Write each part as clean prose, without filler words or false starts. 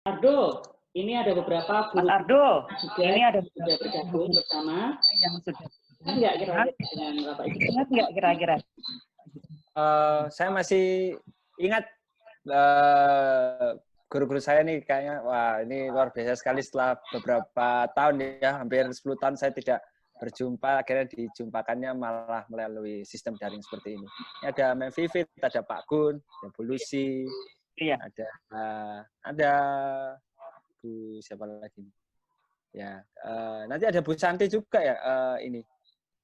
Ardo, ini ada beberapa guru Mas Ardo, juga ini ada sudah bergabung bersama. yang sudah Enggak kira-kira dengan Bapak Ibu? ingat nggak kira-kira? Saya masih ingat guru-guru saya nih kayaknya, wah ini luar biasa sekali setelah beberapa tahun ya, hampir 10 tahun saya tidak berjumpa, akhirnya dijumpakannya malah melalui sistem daring seperti ini. Ini ada Mem Vivit, ada Pak Gun, ada Bu Lucy, Iya. ada Bu siapa lagi? Ya, nanti ada Bu Santi juga ya ini.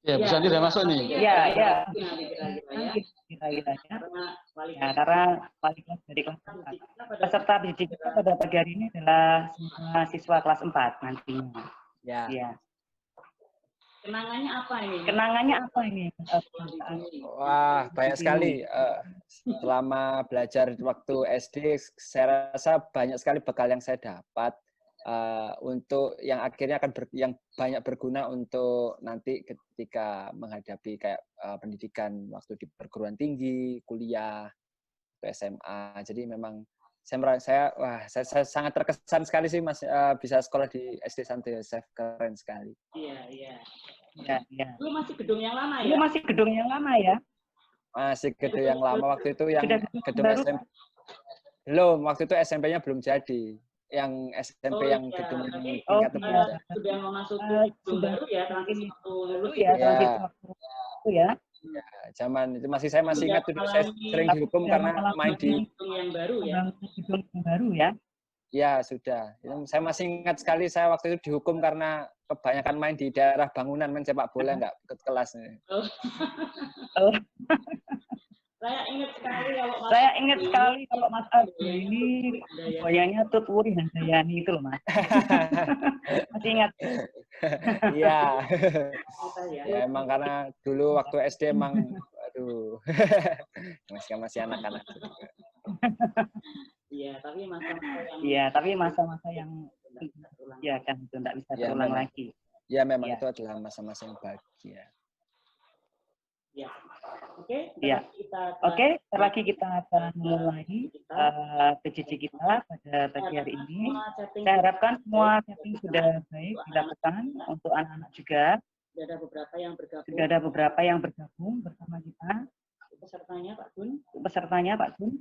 Ya, Bu Santi udah masuk nih. Iya, iya. Kira-kira ya. Karena wali kelas dari kelas 4. Peserta didik kita pada pagi hari ini adalah semua siswa kelas 4 nantinya. Ya. Iya. Kenangannya apa ini? Kenangannya apa ini? Wah, banyak sekali. Selama belajar waktu SD, saya rasa banyak sekali bekal yang saya dapat untuk yang akhirnya akan yang banyak berguna untuk nanti ketika menghadapi kayak pendidikan waktu di perguruan tinggi, kuliah, SMA. Jadi memang saya sangat terkesan sekali sih Mas bisa sekolah di SD Santo Yosef, keren sekali. Iya, iya. Ya. Lu masih gedung yang lama ya? Lu masih gedung yang lama ya? Masih gedung yang lama waktu itu yang gedung baru, SMP. Belum, waktu itu SMP-nya belum jadi. Yang SMP yang gedung tingkat sudah memasuki gedung baru ya, transisi waktu lulus ya, transisi waktu itu ya. Ya, zaman itu saya masih ingat dulu saya sering dihukum karena main di gedung yang baru ya. Gedung yang baru ya. Ya, sudah. Saya masih ingat sekali saya waktu itu dihukum karena kebanyakan main di daerah bangunan, main sepak bola nggak ikut kelas. Oh. Saya ingat sekali kalau Mas Ardo ini goyangnya Tutwuri Handayani itu loh Mas. Masih ingat? Iya. Ya emang karena dulu waktu SD emang aduh. masih anak-anak. Iya, tapi masa-masa yang ya kan itu tidak bisa terulang lagi. Ya memang itu adalah masa-masa yang bahagia. Ya. Oke, setelah lagi kita akan mulai PJJ kita pada pagi hari ini. Saya harapkan semua setting sudah baik dilakukan untuk anak-anak juga. Sudah ada beberapa yang bergabung bersama kita. Pesertanya Pak Gun.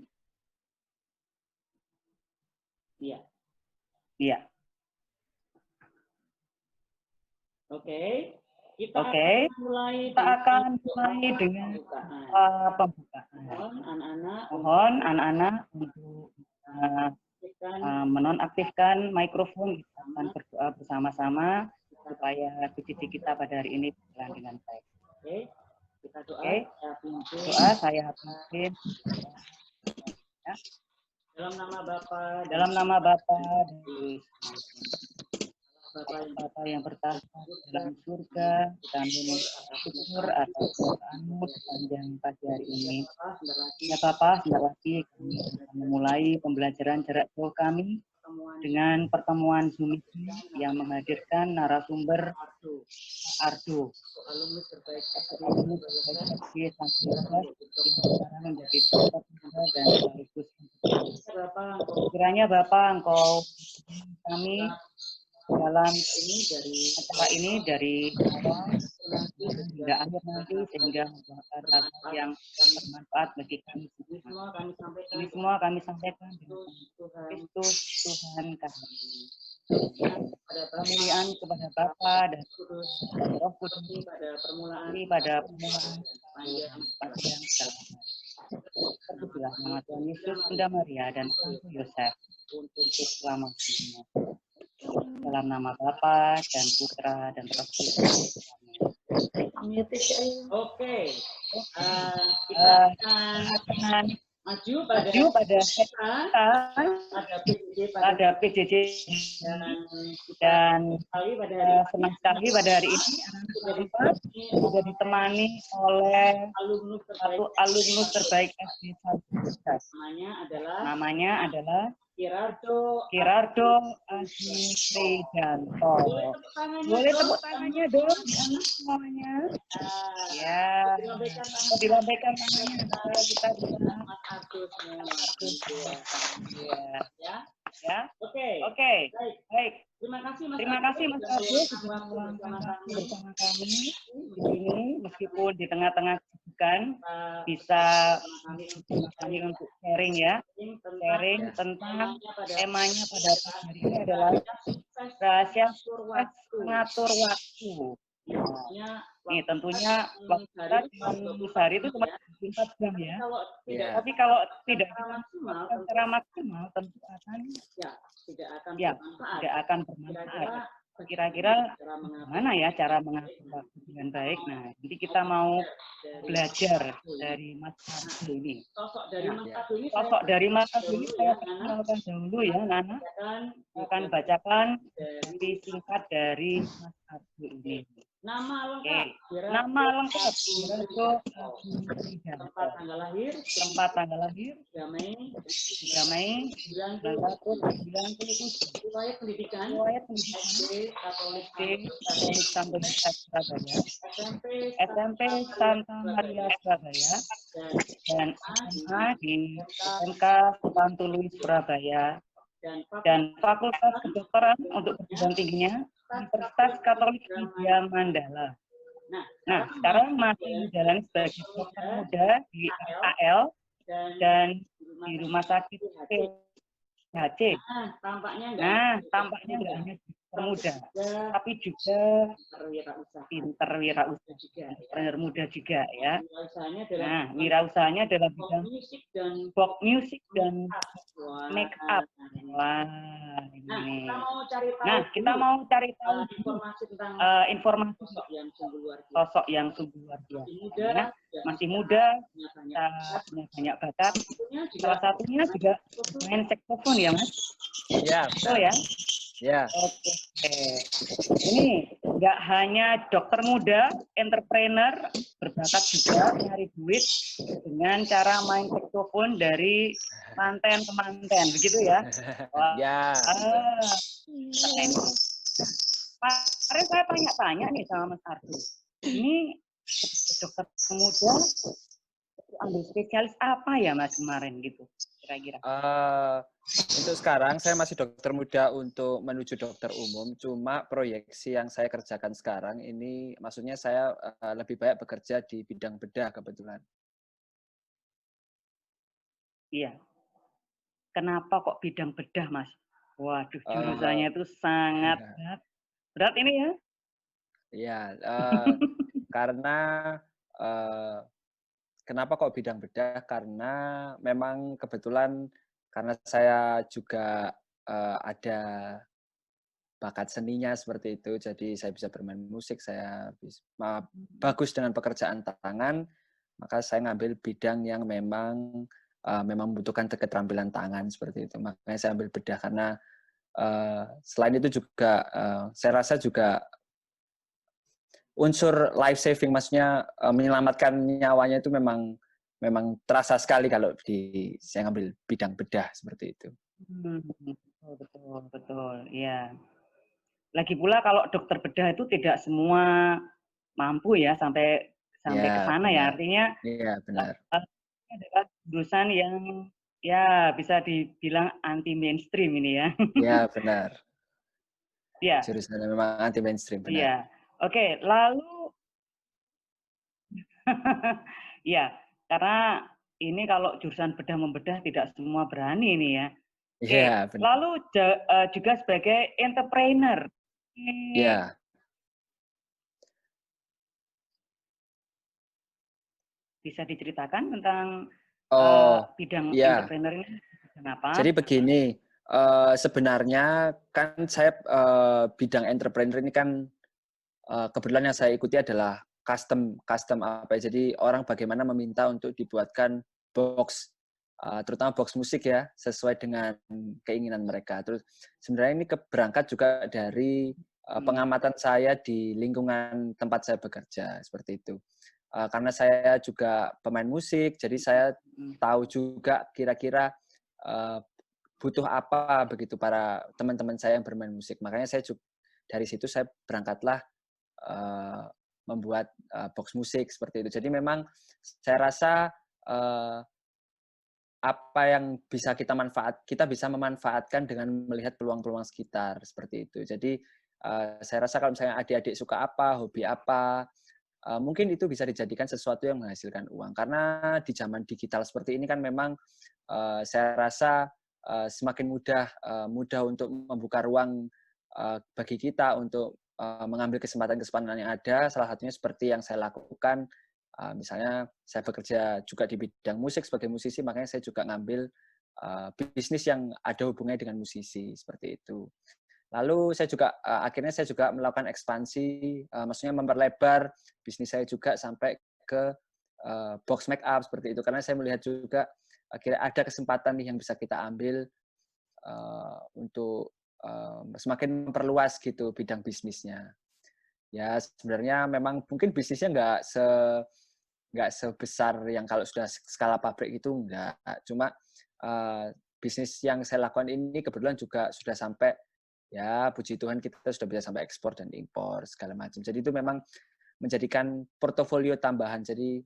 Iya. Iya. Oke. Kita akan mulai dengan pembukaan. Mohon anak-anak untuk menonaktifkan mikrofon. Kita akan berdoa bersama-sama supaya PJJ kita pada hari ini berjalan dengan baik. Oke. Kita doa. Doa saya pimpin. Ya. Dalam nama Bapa Bapa yang bertahta dalam surga, kami bersyukur atas keberkahan-Mu sepanjang pagi hari ini. Ya Bapa, sebentar lagi kami akan memulai pembelajaran jarak jauh kami dengan pertemuan Zoom yang menghadirkan narasumber Ardo. Alumni terbaik dari Santo Yosef yang sekarang menjadi tempat dan sekaligus. Kiranya Bapak Engkau kami dalam acara ini dari awal hingga akhir nanti sehingga membuahkan hal yang bermanfaat bagi kami. Ini semua kami sampaikan dengan Kristus Tuhan kami. Kemuliaan kepada Bapa dan Roh Kudus pada permulaan panjang selama. Terpujilah nama Tuhan Yesus, Bunda Maria dan Santo Yosef untuk selamanya. Dalam nama Bapa dan Putra dan Roh Kudus. Oke. Kita akan maju pada pada PJJ dan senang sekali pada hari ini anak-anak sudah ditemani oleh satu alumnus terbaik SD Santo Yosef. Namanya adalah Kirardo Adi Prijanto. Boleh tepuk tangannya dong di anak semuanya. Ya, dilambaikan tangannya. Kita bisa. Ya. Oke. Oke. Baik. Baik. Terima kasih Mas Terima kasih Mas sudah Argo meluangkan sudah waktu meluangkan bersama waktu kami. bersama kami di sini, meskipun di tengah-tengah kesibukan bisa Kami bersama kami untuk sharing ya, sharing Ya. tentang temanya pada pagi hari ini adalah rahasia sukses mengatur waktu. Nah, ini tentunya waktu kita sehari itu cuma 24 jam ya. Ya. Tapi kalau tidak kita lakukan secara maksimal, tentu akan tidak akan bermanfaat. Kira-kira mana ya cara mengatur waktu dengan baik? Nah, jadi kita mau belajar dari Mas Argo ini. Sosok dari Mas Argo ini saya perkenalkan dahulu ya, Nana. Saya akan bacakan dari singkat dari Mas Argo ini. Nama Oke, lengkap. nama lengkap Wiranto Tempat tanggal lahir. Tempat tanggal lahir 3 Mei 3 Mei 1997. Riwayat pendidikan Riwayat pendidikan SD Katolik Katolik Santo Yudas Surabaya, SMP SMP Santa Maria Surabaya, dan SMA di SMK Pantului Surabaya, dan Fakultas Kedokteran untuk perguruan tingginya Universitas Katolik Widya Mandala. Nah, sekarang masih menjalani sebagai dokter muda di AL dan di Rumah Sakit PHC. Nah, tampaknya nggak hanya dokter muda, tapi juga pinter wirausaha, entrepreneur muda juga ya. Nah, wirausahanya adalah bidang folk music dan make up. Wah, ini. Nah, kita mau cari tahu informasi sosok yang sungguh luar biasa. Masih muda, punya banyak bakat. Salah satunya juga main saxophone ya, Mas? Ya. Betul ya? Ya. Oke. Ini nggak hanya dokter muda, entrepreneur, berbakat juga nyari duit dengan cara main saxophone dari manten ke manten, begitu ya? Wah. Ya. Keren. Kemarin saya tanya-tanya nih sama Mas Argo. Ini dokter muda ambil spesialis apa ya Mas kemarin gitu kira-kira? Untuk sekarang saya masih dokter muda untuk menuju dokter umum. Cuma proyeksi yang saya kerjakan sekarang ini, maksudnya saya lebih banyak bekerja di bidang bedah kebetulan. Iya. Kenapa kok bidang bedah Mas? Waduh, jurusannya itu sangat berat ini ya? Iya, karena kenapa kok bidang bedah? Karena memang kebetulan karena saya juga ada bakat seninya seperti itu, jadi saya bisa bermain musik, saya bagus dengan pekerjaan tangan, maka saya ngambil bidang yang memang membutuhkan keterampilan tangan seperti itu. Makanya saya ambil bedah karena selain itu juga saya rasa juga unsur life saving, maksudnya menyelamatkan nyawanya itu memang terasa sekali kalau saya ngambil bidang bedah seperti itu. Betul, ya. Lagi pula kalau dokter bedah itu tidak semua mampu ya sampai ke sana ya, artinya. Iya, benar. Ini adalah jurusan yang ya bisa dibilang anti mainstream ini ya. Iya, benar. Iya. Jurusannya memang anti mainstream, benar. Iya. Oke, lalu ya, karena ini kalau jurusan bedah membedah tidak semua berani ini ya. Oke, lalu juga sebagai entrepreneur. Iya. Bisa diceritakan tentang bidang entrepreneur ini kenapa? Jadi begini, sebenarnya kan saya bidang entrepreneur ini kan kebetulan yang saya ikuti adalah custom apa ya. Jadi orang bagaimana meminta untuk dibuatkan box, terutama box musik ya, sesuai dengan keinginan mereka. Terus sebenarnya ini berangkat juga dari pengamatan saya di lingkungan tempat saya bekerja seperti itu. Karena saya juga pemain musik, jadi saya tahu juga kira-kira butuh apa begitu para teman-teman saya yang bermain musik. Makanya saya juga dari situ saya berangkatlah membuat box musik seperti itu. Jadi memang saya rasa apa yang bisa kita bisa memanfaatkan dengan melihat peluang-peluang sekitar seperti itu. Jadi saya rasa kalau misalnya adik-adik suka apa, hobi apa, mungkin itu bisa dijadikan sesuatu yang menghasilkan uang. Karena di zaman digital seperti ini kan memang saya rasa semakin mudah untuk membuka ruang bagi kita untuk mengambil kesempatan-kesempatan yang ada. Salah satunya seperti yang saya lakukan. Misalnya saya bekerja juga di bidang musik sebagai musisi, makanya saya juga ngambil bisnis yang ada hubungannya dengan musisi seperti itu. Lalu saya juga akhirnya saya juga melakukan ekspansi, maksudnya memperlebar bisnis saya juga sampai ke box make up seperti itu, karena saya melihat juga akhirnya ada kesempatan nih yang bisa kita ambil untuk semakin memperluas gitu bidang bisnisnya. Ya sebenarnya memang mungkin bisnisnya nggak sebesar yang kalau sudah skala pabrik itu enggak. Cuma bisnis yang saya lakukan ini kebetulan juga sudah sampai, ya puji Tuhan kita sudah bisa sampai ekspor dan impor segala macam. Jadi itu memang menjadikan portofolio tambahan. Jadi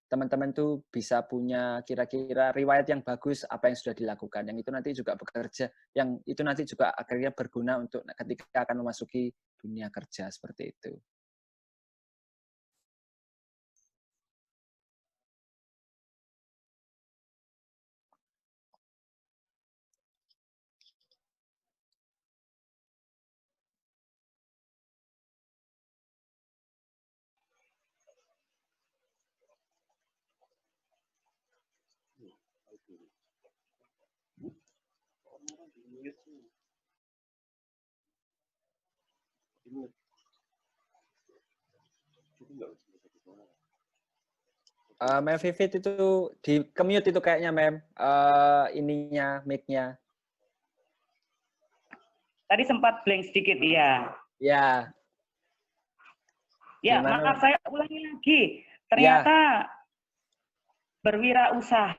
teman-teman tuh bisa punya kira-kira riwayat yang bagus apa yang sudah dilakukan. Yang itu nanti juga bekerja, yang itu nanti juga akhirnya berguna untuk ketika akan memasuki dunia kerja seperti itu. Mem Vivit itu di commute itu kayaknya Mem, ininya mic-nya. Tadi sempat blank sedikit ya. Ya. Ya, Gimana? maaf saya ulangi lagi. Ternyata berwirausaha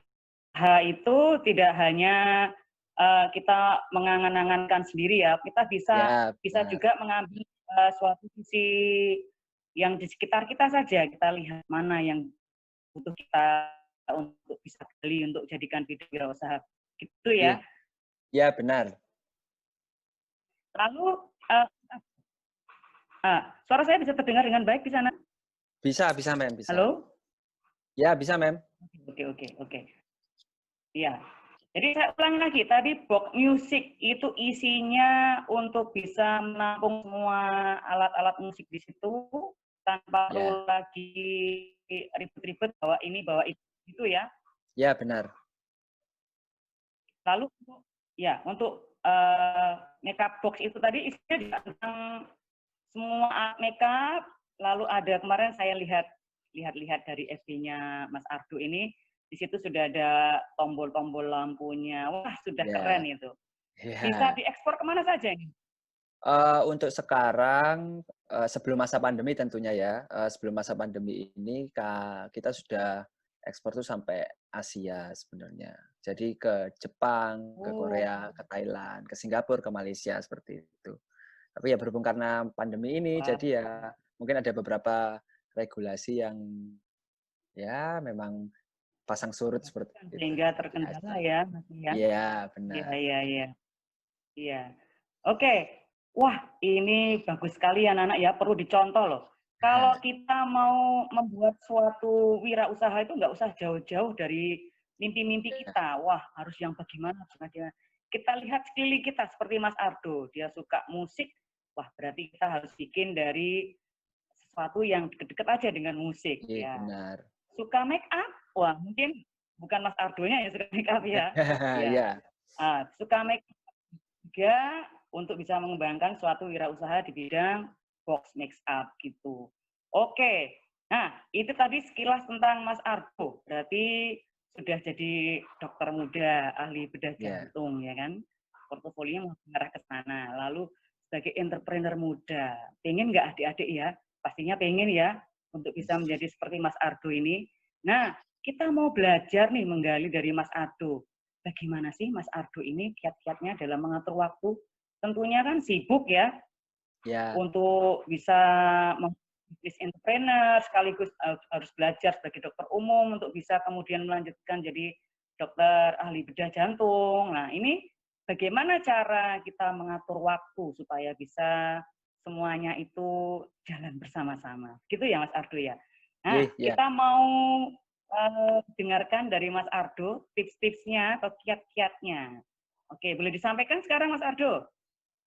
itu tidak hanya kita mengangan-angankan sendiri ya. Kita bisa juga mengambil suatu sisi yang di sekitar kita saja. Kita lihat mana yang butuh kita untuk bisa gali untuk jadikan bidang wirausaha. Gitu ya. Ya, benar. Lalu suara saya bisa terdengar dengan baik di sana? Bisa Mem, bisa. Halo? Ya, bisa Mem. Oke. Iya. Jadi saya ulang lagi, tadi box music itu isinya untuk bisa menampung semua alat-alat musik di situ tanpa perlu lagi ribet-ribet bawa ini bawa itu gitu ya. Ya, benar. Lalu untuk makeup box itu tadi isinya juga tentang semua makeup. Lalu ada kemarin saya lihat dari FB-nya Mas Ardo ini, di situ sudah ada tombol-tombol lampunya. Wah, sudah keren itu. Bisa diekspor kemana saja ini? Untuk sekarang, sebelum masa pandemi tentunya ya, sebelum masa pandemi ini kita sudah ekspor tuh sampai Asia sebenarnya. Jadi ke Jepang, ke Korea, ke Thailand, ke Singapura, ke Malaysia seperti itu. Tapi ya berhubung karena pandemi ini, jadi ya mungkin ada beberapa regulasi yang ya memang pasang surut seperti itu. Sehingga terkendala ya, Mas ya. Iya, benar. Iya. Oke. Wah, ini bagus sekali anak-anak ya, perlu dicontoh loh. Kalau kita mau membuat suatu wirausaha itu nggak usah jauh-jauh dari mimpi-mimpi kita. Wah, harus yang bagaimana. Kita lihat sekeliling kita seperti Mas Ardo, dia suka musik. Wah, berarti kita harus bikin dari sesuatu yang deket-deket aja dengan musik. Iya, ya. Benar. Suka make up? Wah, mungkin bukan Mas Ardonya yang suka make up ya. Iya. Suka make up juga untuk bisa mengembangkan suatu wirausaha di bidang box make up gitu. Oke. Nah, itu tadi sekilas tentang Mas Ardo. Berarti sudah jadi dokter muda, ahli bedah jantung, ya kan? Portofolionya mengarah ke sana. Lalu sebagai entrepreneur muda, pengen nggak adik-adik ya? Pastinya pengen ya, untuk bisa menjadi seperti Mas Ardo ini. Nah, kita mau belajar nih menggali dari Mas Ardo. Bagaimana sih Mas Ardo ini kiat-kiatnya dalam mengatur waktu? Tentunya kan sibuk ya, untuk bisa bisnis entrepreneur, sekaligus harus belajar sebagai dokter umum untuk bisa kemudian melanjutkan jadi dokter ahli bedah jantung. Nah, ini bagaimana cara kita mengatur waktu supaya bisa semuanya itu jalan bersama-sama. Gitu ya Mas Ardo ya. Nah, Ya. kita mau dengarkan dari Mas Ardo tips-tipsnya atau kiat-kiatnya. Oke, boleh disampaikan sekarang Mas Ardo?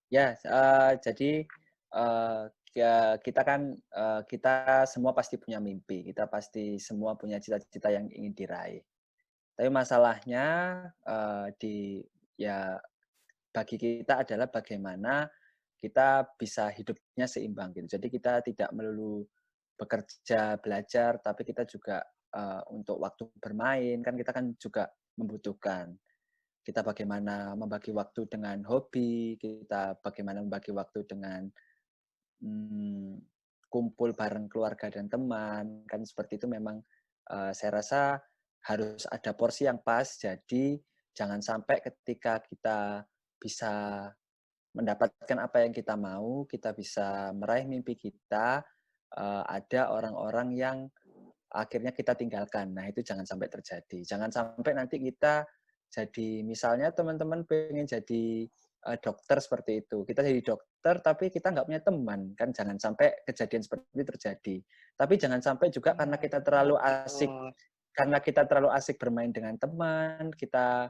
Ya, jadi kita kan kita semua pasti punya mimpi, kita pasti semua punya cita-cita yang ingin diraih. Tapi masalahnya ya bagi kita adalah bagaimana kita bisa hidupnya seimbang gitu. Jadi kita tidak melulu bekerja, belajar, tapi kita juga untuk waktu bermain kan kita kan juga membutuhkan. Kita bagaimana membagi waktu dengan hobi, kita bagaimana membagi waktu dengan kumpul bareng keluarga dan teman, kan seperti itu memang saya rasa harus ada porsi yang pas, jadi jangan sampai ketika kita bisa mendapatkan apa yang kita mau, kita bisa meraih mimpi kita, ada orang-orang yang akhirnya kita tinggalkan. Nah, itu jangan sampai terjadi. Jangan sampai nanti kita jadi, misalnya teman-teman pengen jadi dokter seperti itu. Kita jadi dokter, tapi kita nggak punya teman. Kan jangan sampai kejadian seperti itu terjadi. Tapi jangan sampai juga karena kita terlalu asik bermain dengan teman, kita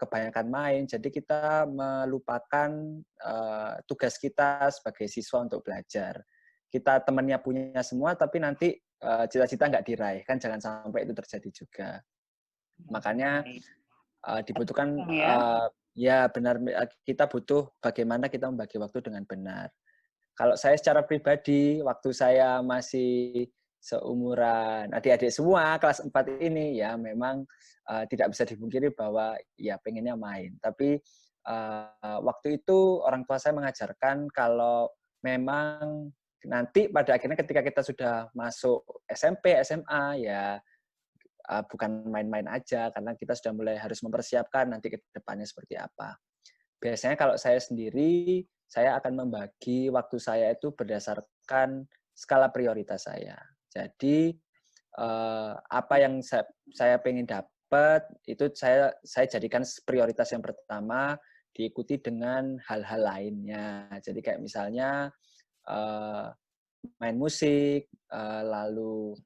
kebanyakan main, jadi kita melupakan tugas kita sebagai siswa untuk belajar. Kita temannya punya semua, tapi nanti cita-cita nggak diraih, kan jangan sampai itu terjadi juga. Makanya dibutuhkan ya benar, kita butuh bagaimana kita membagi waktu dengan benar. Kalau saya secara pribadi, waktu saya masih seumuran adik-adik semua kelas 4 ini, ya memang tidak bisa dipungkiri bahwa ya pengennya main. Tapi waktu itu orang tua saya mengajarkan kalau memang nanti pada akhirnya ketika kita sudah masuk SMP, SMA, ya bukan main-main aja, karena kita sudah mulai harus mempersiapkan nanti ke depannya seperti apa. Biasanya kalau saya sendiri, saya akan membagi waktu saya itu berdasarkan skala prioritas saya. Jadi apa yang saya pengen dapat itu saya jadikan prioritas yang pertama, diikuti dengan hal-hal lainnya. Jadi kayak misalnya main musik, lalu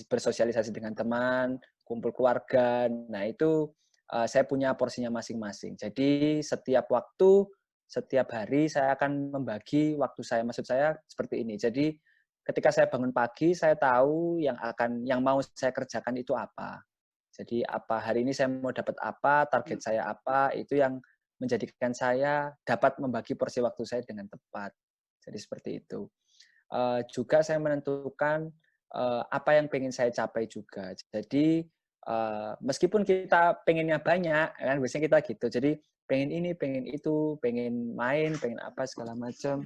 bersosialisasi dengan teman, kumpul keluarga. Nah, itu saya punya porsinya masing-masing. Jadi setiap waktu, setiap hari saya akan membagi waktu saya. Maksud saya seperti ini. Jadi ketika saya bangun pagi, saya tahu yang mau saya kerjakan itu apa. Jadi apa hari ini saya mau dapat apa, target saya apa, itu yang menjadikan saya dapat membagi porsi waktu saya dengan tepat. Jadi seperti itu. Juga saya menentukan apa yang pengen saya capai juga. Jadi meskipun kita pengennya banyak, kan biasanya kita gitu. Jadi pengen ini, pengen itu, pengen main, pengen apa segala macam.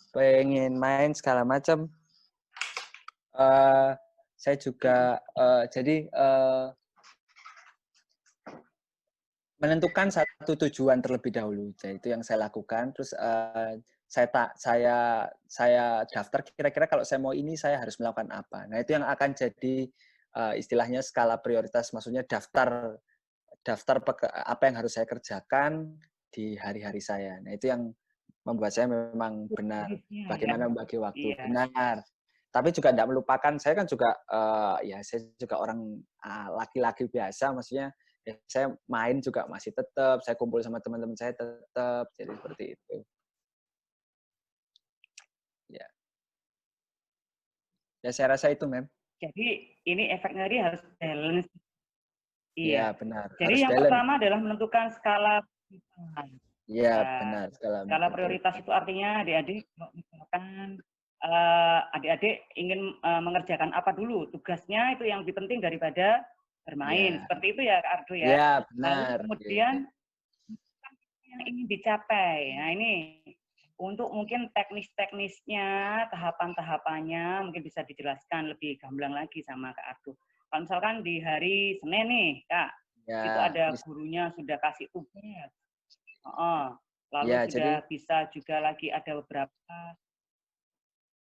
Pengen main segala macam. Saya juga jadi menentukan satu tujuan terlebih dahulu. Jadi itu yang saya lakukan. Terus saya daftar kira-kira kalau saya mau ini saya harus melakukan apa. Nah, itu yang akan jadi istilahnya skala prioritas, maksudnya daftar apa yang harus saya kerjakan di hari-hari saya. Nah, itu yang membuat saya memang benar bagaimana membagi waktu. Benar. Tapi juga tidak melupakan, saya kan juga ya saya juga orang laki-laki biasa, maksudnya ya, saya main juga masih tetap, saya kumpul sama teman-teman saya tetap, jadi seperti itu. Ya saya rasa itu, Mem. Jadi ini efeknya ini harus balance. Iya, benar. Jadi harus yang balance. pertama adalah menentukan skala prioritas. Iya, benar. Skala prioritas itu artinya adik-adik misalkan adik-adik ingin mengerjakan apa dulu, tugasnya itu yang lebih penting daripada bermain. Seperti itu ya, Kak Ardo ya. Iya, benar. Lalu kemudian yang ingin dicapai. Nah, ini untuk mungkin teknis-teknisnya, tahapan-tahapannya mungkin bisa dijelaskan lebih gamblang lagi sama Kak Ardo. Kalau misalkan di hari Senin nih, Kak, itu ada gurunya sudah kasih tugas. Lalu sudah bisa juga lagi ada beberapa,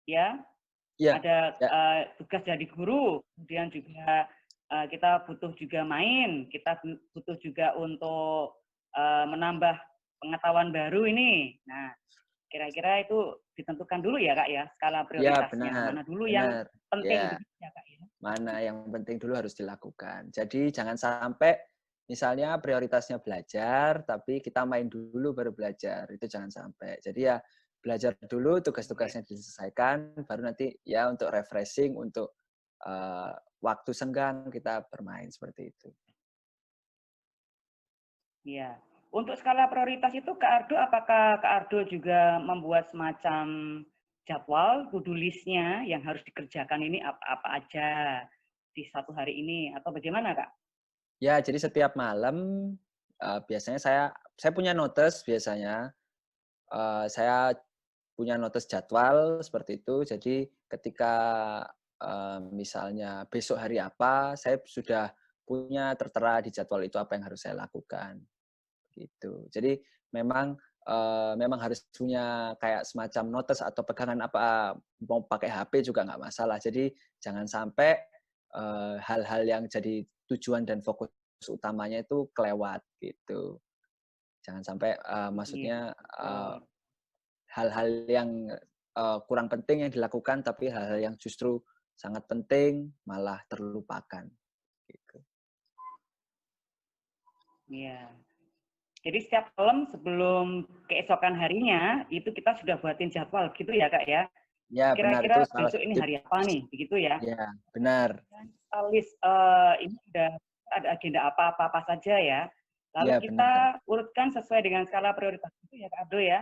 ya. Ya, ada ya, tugas dari guru, kemudian juga kita butuh juga main, kita butuh juga untuk menambah pengetahuan baru ini. Nah, kira-kira itu ditentukan dulu ya Kak ya, skala ya prioritasnya. benar, Mana dulu yang benar. penting Ya, begitu ya Kak ya. mana yang penting dulu harus dilakukan. Jadi jangan sampai misalnya prioritasnya belajar, tapi kita main dulu baru belajar. Itu jangan sampai. Jadi ya belajar dulu, Oke. tugas-tugasnya diselesaikan, baru nanti ya untuk refreshing, untuk waktu senggang kita bermain seperti itu. Iya. Untuk skala prioritas itu Kak Ardo, apakah Kak Ardo juga membuat semacam jadwal to-do list-nya yang harus dikerjakan ini apa aja di satu hari ini atau bagaimana Kak? Ya, jadi setiap malam biasanya saya punya notes biasanya. Saya punya notes jadwal seperti itu. Jadi ketika misalnya besok hari apa, saya sudah punya tertera di jadwal itu apa yang harus saya lakukan. Gitu. Jadi memang memang harus punya kayak semacam notes atau pegangan apa, mau pakai HP juga nggak masalah. Jadi jangan sampai hal-hal yang jadi tujuan dan fokus utamanya itu kelewat gitu. Jangan sampai Iya, maksudnya betul. hal-hal yang kurang penting yang dilakukan, tapi hal-hal yang justru sangat penting malah terlupakan. Gitu. Iya. Jadi setiap malam sebelum keesokan harinya itu kita sudah buatin jadwal gitu ya Kak ya. Ya benar, itu Kira-kira salah besok ini satu. hari apa nih, begitu ya. Ya benar. Dan list ini sudah ada agenda apa saja ya. Lalu Ya benar. kita urutkan sesuai dengan skala prioritas itu ya Kak Ado ya.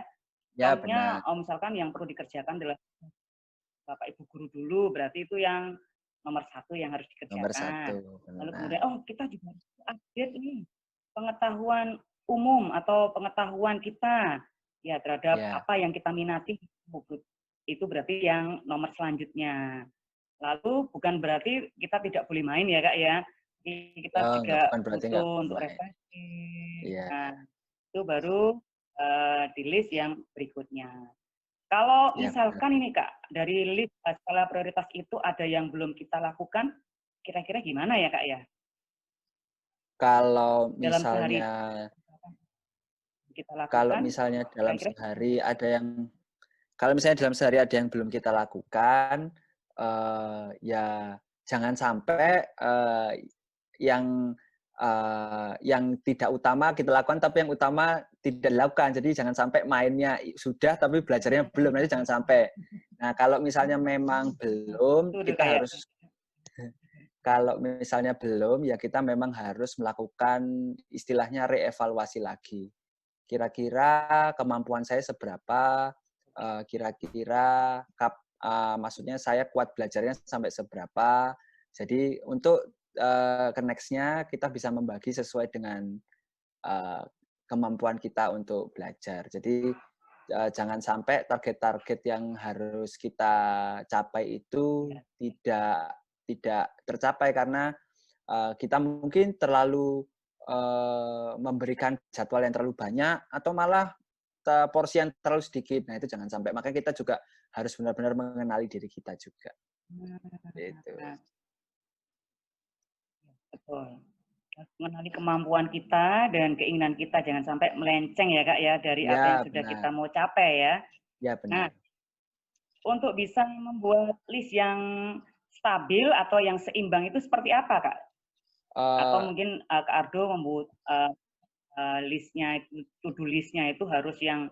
Ya Contohnya benar. misalkan yang perlu dikerjakan adalah Bapak Ibu guru dulu, berarti itu yang nomor satu yang harus Nomor dikerjakan. satu, Lalu benar. kemudian, kita juga harus update nih pengetahuan umum atau pengetahuan kita ya terhadap Ya, apa yang kita minati. Itu berarti yang nomor selanjutnya. Lalu bukan berarti kita tidak boleh main ya Kak ya. Kita nggak juga bukan berarti nggak butuh untuk main. refreshing. Iya, Nah, itu baru di list yang berikutnya. Kalau iya benar. misalkan ini Kak, dari list skala prioritas itu ada yang belum kita lakukan, kira-kira gimana ya Kak ya? Kalau Dalam sehari misalnya kita kalau lakukan, misalnya dalam kira-kira sehari ada yang kalau misalnya dalam sehari ada yang belum kita lakukan, ya jangan sampai yang tidak utama kita lakukan, tapi yang utama tidak dilakukan. Jadi jangan sampai mainnya sudah, tapi belajarnya belum. Nanti jangan sampai. Nah, kalau misalnya memang belum, itu udah kita kayak harus kalau misalnya belum, ya kita memang harus melakukan istilahnya reevaluasi lagi. Kira-kira kemampuan saya seberapa, kira-kira maksudnya saya kuat belajarnya sampai seberapa. Jadi untuk ke next-nya kita bisa membagi sesuai dengan kemampuan kita untuk belajar. Jadi jangan sampai target-target yang harus kita capai itu ya. tidak tercapai karena kita mungkin terlalu memberikan jadwal yang terlalu banyak atau malah porsi yang terlalu sedikit. Nah, itu jangan sampai. Makanya kita juga harus benar-benar mengenali diri kita juga. Gitu. Nah, betul. Mengenali kemampuan kita dan keinginan kita, jangan sampai melenceng ya Kak ya, dari apa yang Ya, sudah kita benar. mau capai ya. Ya, Nah, benar. untuk bisa membuat list yang stabil atau yang seimbang itu seperti apa Kak? Atau Uh, mungkin Kak Ardo membuat listnya itu, to-do listnya itu harus yang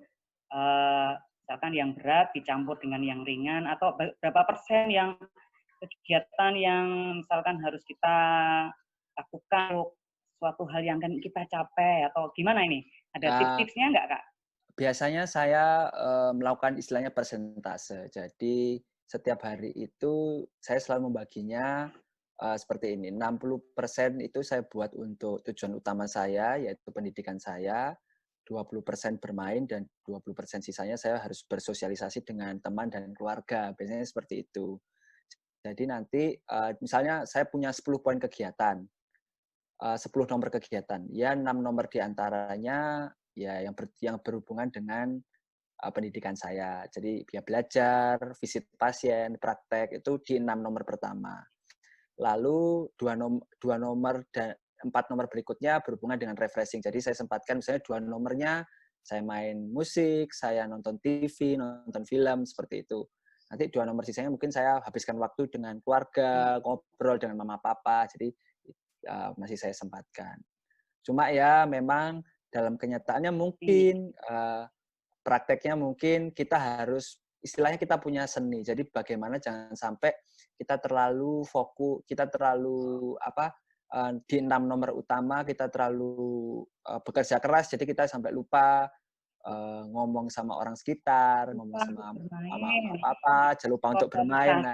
misalkan yang berat dicampur dengan yang ringan, atau berapa persen yang kegiatan yang misalkan harus kita lakukan untuk suatu hal yang akan kita capai, atau gimana ini? Ada uh, tips-tipsnya nggak Kak? biasanya saya melakukan istilahnya persentase. Jadi setiap hari itu saya selalu membaginya seperti ini. 60% itu saya buat untuk tujuan utama saya, yaitu pendidikan saya. 20% bermain dan 20% sisanya saya harus bersosialisasi dengan teman dan keluarga. Biasanya seperti itu. Jadi nanti misalnya saya punya 10 poin kegiatan. 10 nomor kegiatan. Ya 6 nomor diantaranya ya yang berhubungan dengan pendidikan saya. Jadi ya belajar, visit pasien, praktek itu di 6 nomor pertama. Lalu 2 nomor dan 4 nomor berikutnya berhubungan dengan refreshing. Jadi saya sempatkan misalnya 2 nomornya saya main musik, saya nonton TV, nonton film, seperti itu. Nanti 2 nomor sisanya mungkin saya habiskan waktu dengan keluarga, ngobrol dengan mama papa, jadi masih saya sempatkan. Cuma ya memang dalam kenyataannya mungkin prakteknya mungkin kita harus, istilahnya kita punya seni. Jadi bagaimana jangan sampai kita terlalu fokus, kita terlalu di 6 nomor utama kita terlalu bekerja keras, jadi kita sampai lupa ngomong sama orang sekitar, ngomong sama apa, jangan lupa untuk bermain.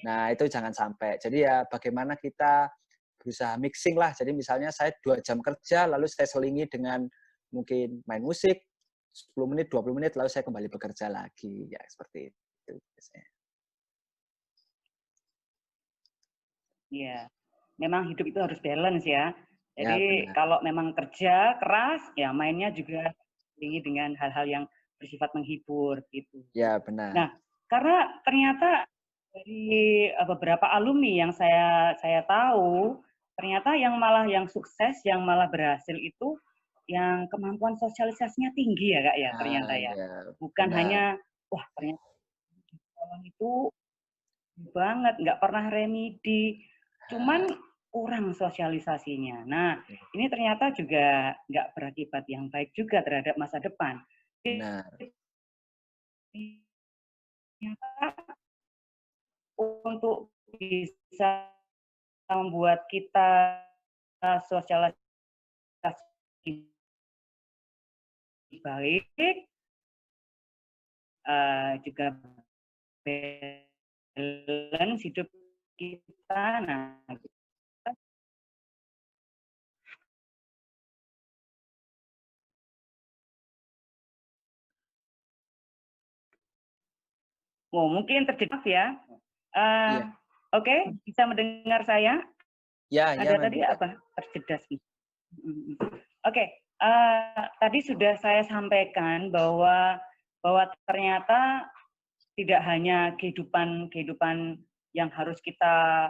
Nah, itu jangan sampai. Jadi ya bagaimana kita berusaha mixing lah. Jadi misalnya saya 2 jam kerja, lalu saya selingi dengan mungkin main musik, 10 menit, 20 menit, lalu saya kembali bekerja lagi. Ya, seperti itu biasanya. Iya, memang hidup itu harus balance ya. Jadi Ya, kalau memang kerja keras, ya mainnya juga diiringi dengan hal-hal yang bersifat menghibur gitu. ya benar. Nah, karena ternyata dari beberapa alumni yang saya tahu, ternyata yang sukses, yang malah berhasil itu yang kemampuan sosialisasinya tinggi ya Kak ya, ternyata ya. Ya, Bukan benar. hanya, wah ternyata orang itu banget, nggak pernah remedi, cuman kurang sosialisasinya. Nah, ini ternyata juga nggak berakibat yang baik juga terhadap masa depan. Benar. Untuk bisa membuat kita sosialisasi baik, juga balance hidup kita. Nah, mungkin terjebak ya. Iya. Oke, bisa mendengar saya? Ya, Ada ya. tadi apa? Terjedas nih. Oke, tadi sudah saya sampaikan bahwa ternyata tidak hanya kehidupan yang harus kita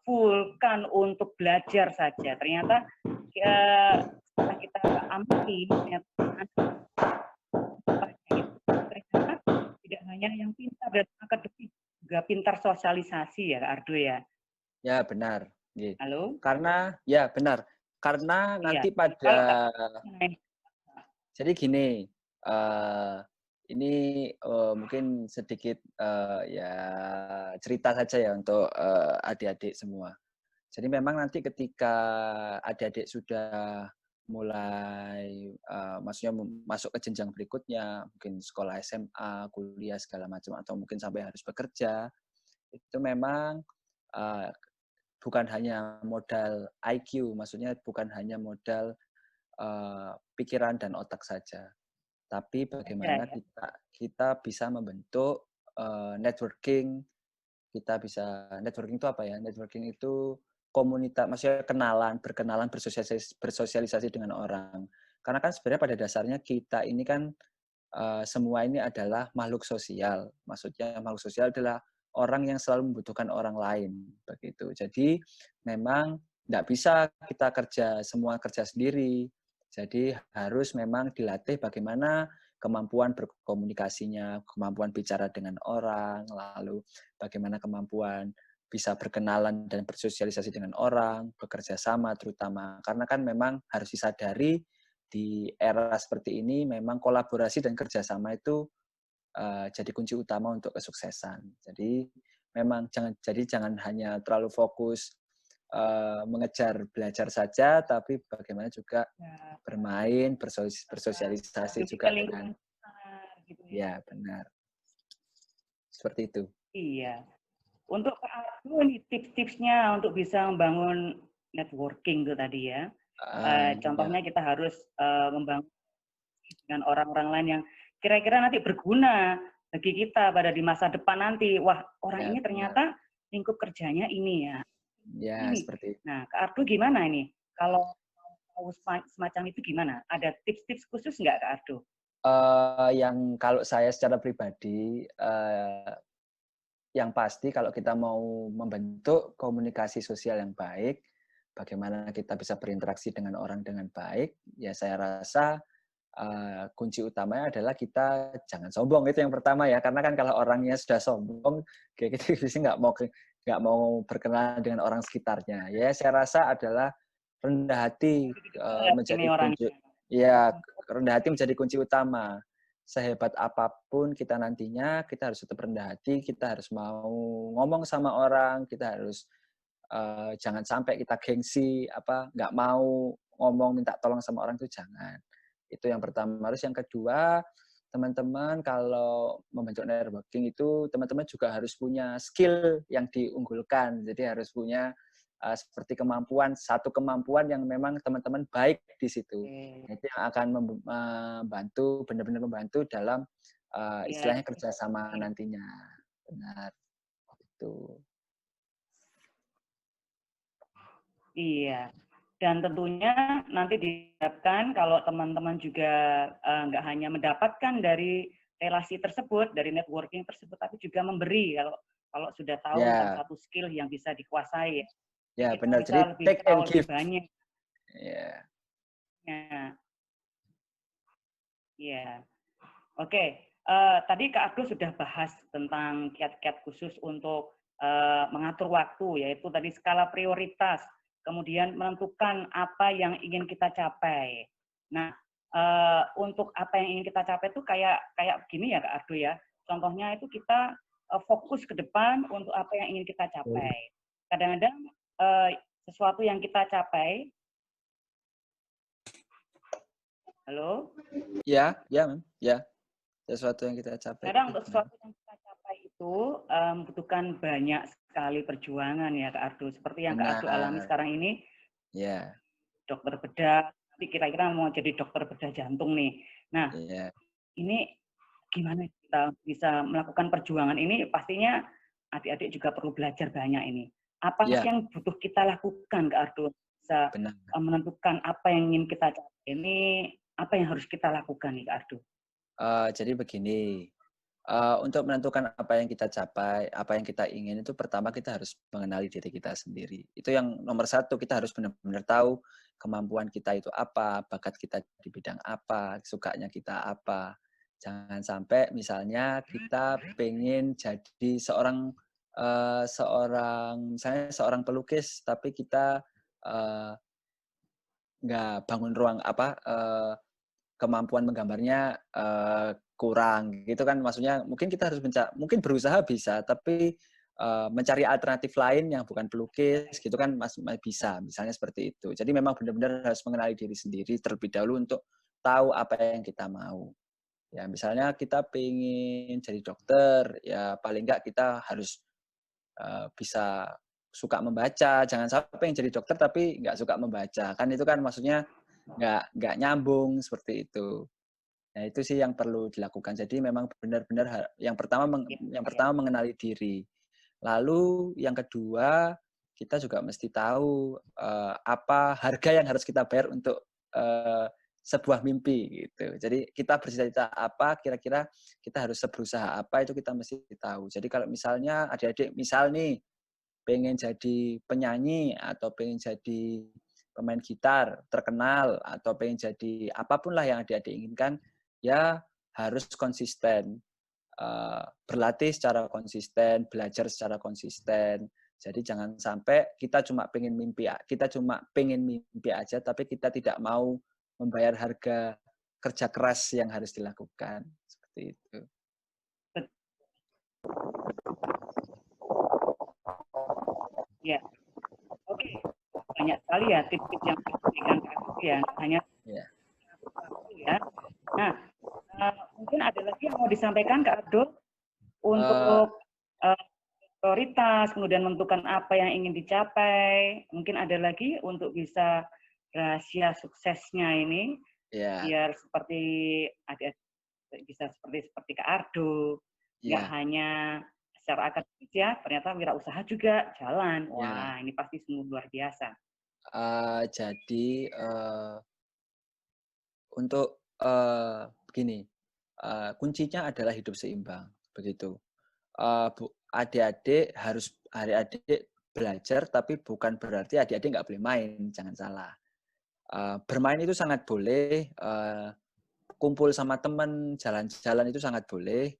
fullkan untuk belajar saja. Ternyata setelah kita amati, ternyata tidak hanya yang pintar dan akademik, juga pintar sosialisasi ya Kak Ardo ya. Ya, benar. Halo? Karena, ya benar. Karena nanti pada, jadi gini, ini mungkin sedikit ya cerita saja ya untuk adik-adik semua. Jadi memang nanti ketika adik-adik sudah mulai maksudnya masuk ke jenjang berikutnya, mungkin sekolah SMA, kuliah segala macam, atau mungkin sampai harus bekerja, itu memang bukan hanya modal IQ, maksudnya bukan hanya modal pikiran dan otak saja, tapi bagaimana kita bisa membentuk networking. Kita bisa, networking itu apa ya? Networking itu komunitas, maksudnya berkenalan, bersosialisasi dengan orang. Karena kan sebenarnya pada dasarnya kita ini kan semua ini adalah makhluk sosial. Maksudnya makhluk sosial adalah orang yang selalu membutuhkan orang lain, begitu. Jadi memang tidak bisa kita semua kerja sendiri. Jadi harus memang dilatih bagaimana kemampuan berkomunikasinya, kemampuan bicara dengan orang, lalu bagaimana kemampuan bisa berkenalan dan bersosialisasi dengan orang, bekerja sama terutama. Karena kan memang harus disadari di era seperti ini memang kolaborasi dan kerjasama itu jadi kunci utama untuk kesuksesan. Jadi memang jangan hanya terlalu fokus mengejar belajar saja, tapi bagaimana juga bermain, bersosialisasi juga dengan gitu ya. Benar. Seperti itu. Iya. Untuk nih tips-tipsnya untuk bisa membangun networking itu tadi ya. Contohnya kita harus membangun dengan orang-orang lain yang kira-kira nanti berguna bagi kita pada di masa depan nanti. Wah, orang ini ternyata lingkup kerjanya ini ya. Ya, ini. Seperti itu. Nah, Kak Ardo gimana ini? Kalau semacam itu gimana? Ada tips-tips khusus nggak Kak Ardo? Yang kalau saya secara pribadi, yang pasti kalau kita mau membentuk komunikasi sosial yang baik, bagaimana kita bisa berinteraksi dengan orang dengan baik, ya saya rasa kunci utamanya adalah kita jangan sombong, itu yang pertama ya. Karena kan kalau orangnya sudah sombong, kayak gitu biasanya nggak mau berkenalan dengan orang sekitarnya. Ya saya rasa adalah rendah hati menjadi Ini kunci. orangnya. Ya, rendah hati menjadi kunci utama. Sehebat apapun kita nantinya, kita harus tetap rendah hati, kita harus mau ngomong sama orang, kita harus jangan sampai kita gengsi, nggak mau ngomong minta tolong sama orang itu jangan. Itu yang pertama. Terus yang kedua, teman-teman kalau membentuk networking itu teman-teman juga harus punya skill yang diunggulkan. Jadi harus punya seperti satu kemampuan yang memang teman-teman baik di situ. Itu yang akan membantu, benar-benar membantu dalam istilahnya kerjasama nantinya. Benar. Itu. Iya. Dan tentunya nanti diharapkan kalau teman-teman juga nggak hanya mendapatkan dari relasi tersebut, dari networking tersebut, tapi juga memberi kalau sudah tahu tentang satu skill yang bisa dikuasai. Ya, kita benar. bisa Jadi lebih take and give. Banyak. Ya. Iya. Oke. Tadi Kak Abdul sudah bahas tentang kiat-kiat khusus untuk mengatur waktu, yaitu tadi skala prioritas, kemudian menentukan apa yang ingin kita capai. Nah, untuk apa yang ingin kita capai itu kayak begini ya Kak Abdul ya. Contohnya itu kita fokus ke depan untuk apa yang ingin kita capai. Kadang-kadang sesuatu yang kita capai. Halo? Ya, Mem. Ya. Sesuatu yang kita capai. Kadang untuk sesuatu yang kita capai itu membutuhkan banyak sekali perjuangan ya Kak Ardo. Seperti yang Kak Ardo alami sekarang ini. Ya. Dokter bedah, nanti kira-kira mau jadi dokter bedah jantung nih. Nah, ini gimana kita bisa melakukan perjuangan ini? Pastinya adik-adik juga perlu belajar banyak ini. Apa sih yang butuh kita lakukan Kak Ardo? Bisa menentukan apa yang ingin kita capai ini, apa yang harus kita lakukan nih Kak Ardo? Jadi begini, untuk menentukan apa yang kita capai, apa yang kita ingin itu pertama kita harus mengenali diri kita sendiri. Itu yang nomor satu, kita harus benar-benar tahu kemampuan kita itu apa, bakat kita di bidang apa, sukanya kita apa. Jangan sampai misalnya kita pengen jadi misalnya seorang pelukis, tapi kita nggak bangun ruang kemampuan menggambarnya kurang gitu kan, maksudnya mungkin kita harus mungkin berusaha bisa, tapi mencari alternatif lain yang bukan pelukis gitu kan masih bisa, misalnya seperti itu. Jadi memang benar-benar harus mengenali diri sendiri terlebih dahulu untuk tahu apa yang kita mau. Ya misalnya kita pengen jadi dokter, ya paling nggak kita harus bisa suka membaca. Jangan sampai yang jadi dokter tapi nggak suka membaca, kan itu kan maksudnya nggak nyambung seperti itu. Nah itu sih yang perlu dilakukan. Jadi memang benar-benar yang pertama mengenali diri. Lalu yang kedua kita juga mesti tahu apa harga yang harus kita bayar untuk sebuah mimpi gitu. Jadi kita bercita-cita apa, kira-kira kita harus berusaha apa, itu kita mesti tahu. Jadi kalau misalnya adik-adik misal nih pengen jadi penyanyi atau pengen jadi pemain gitar terkenal atau pengen jadi apapun lah yang adik-adik inginkan, ya harus konsisten, berlatih secara konsisten, belajar secara konsisten. Jadi jangan sampai kita cuma pengen mimpi aja, tapi kita tidak mau membayar harga kerja keras yang harus dilakukan. Seperti itu. Ya, oke. Banyak sekali ya tips-tips yang diberikan ya, hanya ya. Nah, mungkin ada lagi yang mau disampaikan Kak Abdul untuk prioritas, kemudian menentukan apa yang ingin dicapai. Mungkin ada lagi untuk bisa rahasia suksesnya ini, biar seperti bisa seperti Kak Ardo, nggak hanya secara akademis ya, ternyata wirausaha juga jalan. Wah, ini pasti sungguh luar biasa. Jadi untuk begini, kuncinya adalah hidup seimbang, begitu. Adik-adik harus adik-adik belajar, tapi bukan berarti adik-adik nggak boleh main, jangan salah. Bermain itu sangat boleh, kumpul sama teman, jalan-jalan itu sangat boleh,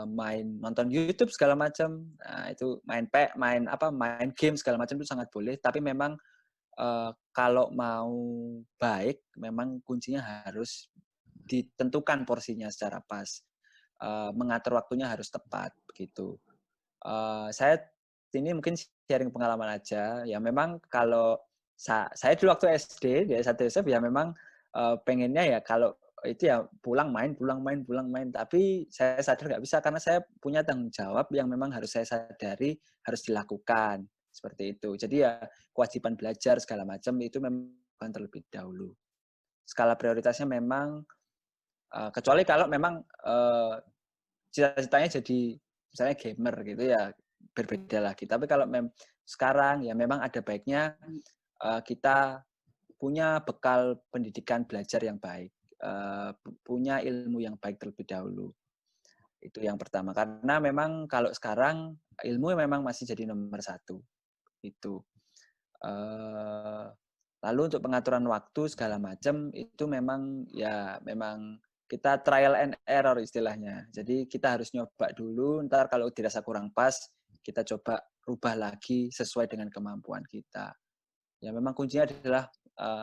main nonton YouTube segala macam, nah, itu main game segala macam itu sangat boleh. Tapi memang kalau mau baik, memang kuncinya harus ditentukan porsinya secara pas, mengatur waktunya harus tepat, begitu. Saya ini mungkin sharing pengalaman aja. Ya memang kalau saya dulu waktu SD di S1 SF ya memang pengennya ya kalau itu ya pulang main. Tapi saya sadar nggak bisa karena saya punya tanggung jawab yang memang harus saya sadari harus dilakukan seperti itu. Jadi ya kewajiban belajar segala macam itu memang terlebih dahulu. Skala prioritasnya memang kecuali kalau memang cita-citanya jadi misalnya gamer gitu ya berbeda lagi. Tapi kalau sekarang ya memang ada baiknya kita punya bekal pendidikan belajar yang baik, punya ilmu yang baik terlebih dahulu. Itu yang pertama. Karena memang kalau sekarang ilmu memang masih jadi nomor 1. Itu. Lalu untuk pengaturan waktu segala macam itu memang kita trial and error istilahnya. Jadi kita harus nyoba dulu, ntar kalau dirasa kurang pas, kita coba rubah lagi sesuai dengan kemampuan kita. Ya memang kuncinya adalah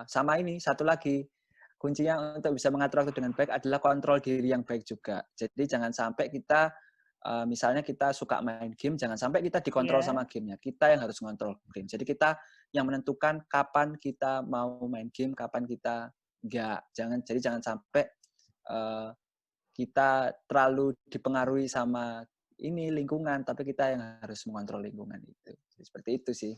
sama ini, satu lagi. Kuncinya untuk bisa mengatur waktu dengan baik adalah kontrol diri yang baik juga. Jadi jangan sampai kita, misalnya kita suka main game, jangan sampai kita dikontrol sama gamenya. Kita yang harus mengontrol game. Jadi kita yang menentukan kapan kita mau main game, kapan kita enggak. Jadi jangan sampai kita terlalu dipengaruhi sama ini lingkungan, tapi kita yang harus mengontrol lingkungan itu. Jadi seperti itu sih.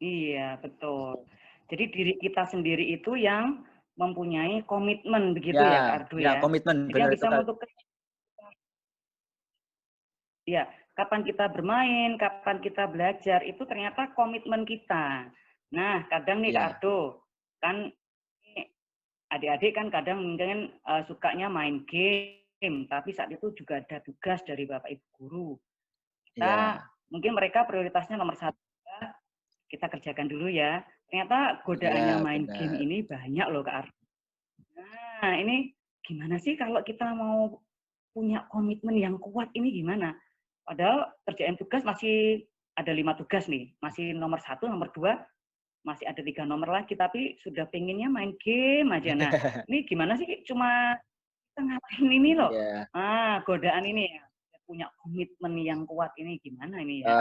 Iya, betul. Jadi diri kita sendiri itu yang mempunyai komitmen begitu ya, Kak Ardo ya. Komitmen. Jadi bisa menentukan ya, kapan kita bermain, kapan kita belajar itu ternyata komitmen kita. Nah, kadang nih Kak Ardo, kan adik-adik kan kadang mungkin sukanya main game, tapi saat itu juga ada tugas dari Bapak Ibu guru. Mungkin mereka prioritasnya nomor 1, kita kerjakan dulu ya. Ternyata godaannya main game ini banyak loh Kak Ardo. Nah, ini gimana sih kalau kita mau punya komitmen yang kuat ini gimana? Padahal kerjaan tugas masih ada 5 tugas nih, masih nomor 1, nomor 2, masih ada 3 nomor lagi, tapi sudah pengennya main game aja. Nah, ini gimana sih cuma kita ngalahin ini loh. Godaan ini ya, punya komitmen yang kuat ini gimana ini ya?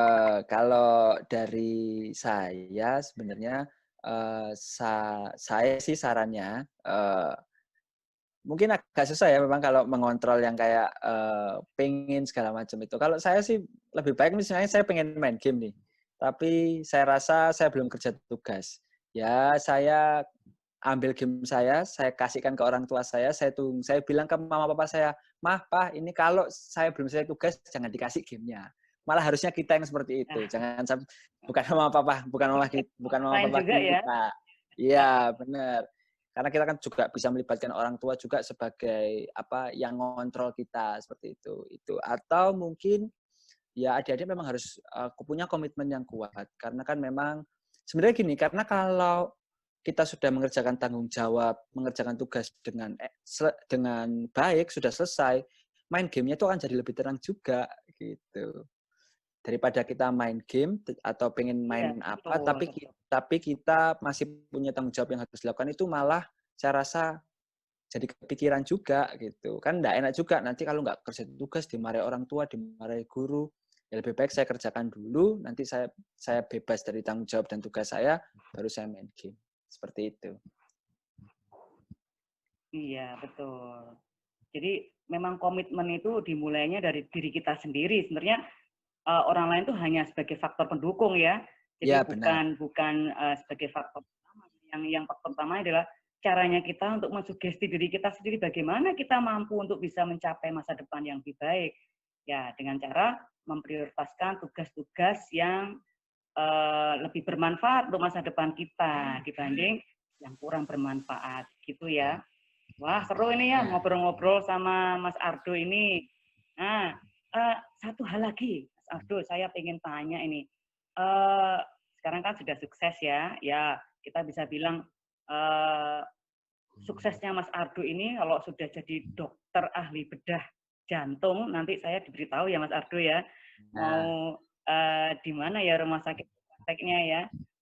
Kalau dari saya sebenarnya, saya sih sarannya, mungkin agak susah ya memang kalau mengontrol yang kayak pengen segala macam itu. Kalau saya sih lebih baik misalnya saya pengen main game nih, tapi saya rasa saya belum kerja tugas. Ya saya ambil game saya kasihkan ke orang tua saya bilang ke mama papa saya, "Mah, Pa, ini kalau saya belum selesai tugas jangan dikasih gamenya." Malah harusnya kita yang seperti itu. Jangan sampai bukan mama papa kita. Iya, benar. Karena kita kan juga bisa melibatkan orang tua juga sebagai yang ngontrol kita seperti itu. Atau mungkin ya adik-adik memang harus punya komitmen yang kuat karena kan memang sebenarnya gini, karena kalau kita sudah mengerjakan tanggung jawab, mengerjakan tugas dengan baik, sudah selesai, main gamenya itu akan jadi lebih tenang juga gitu. Daripada kita main game atau pengen main tapi kita masih punya tanggung jawab yang harus dilakukan, itu malah saya rasa jadi kepikiran juga gitu. Kan enggak enak juga nanti kalau nggak kerja tugas dimarahi orang tua, dimarahi guru. Ya lebih baik saya kerjakan dulu, nanti saya bebas dari tanggung jawab dan tugas saya, baru saya main game. Seperti itu. Iya, betul. Jadi memang komitmen itu dimulainya dari diri kita sendiri. Sebenarnya orang lain itu hanya sebagai faktor pendukung ya. Jadi ya, bukan sebagai faktor utama. Yang faktor utama adalah caranya kita untuk mensugesti diri kita sendiri bagaimana kita mampu untuk bisa mencapai masa depan yang lebih baik. Ya, dengan cara memprioritaskan tugas-tugas yang lebih bermanfaat untuk masa depan kita dibanding yang kurang bermanfaat gitu ya. Wah, seru ini ya ngobrol-ngobrol sama Mas Ardo ini. Nah, satu hal lagi, Mas Ardo, saya pengen tanya ini. Sekarang kan sudah sukses ya, ya kita bisa bilang suksesnya Mas Ardo ini kalau sudah jadi dokter ahli bedah jantung, nanti saya diberitahu ya Mas Ardo ya, mau di mana ya rumah sakit prakteknya ya.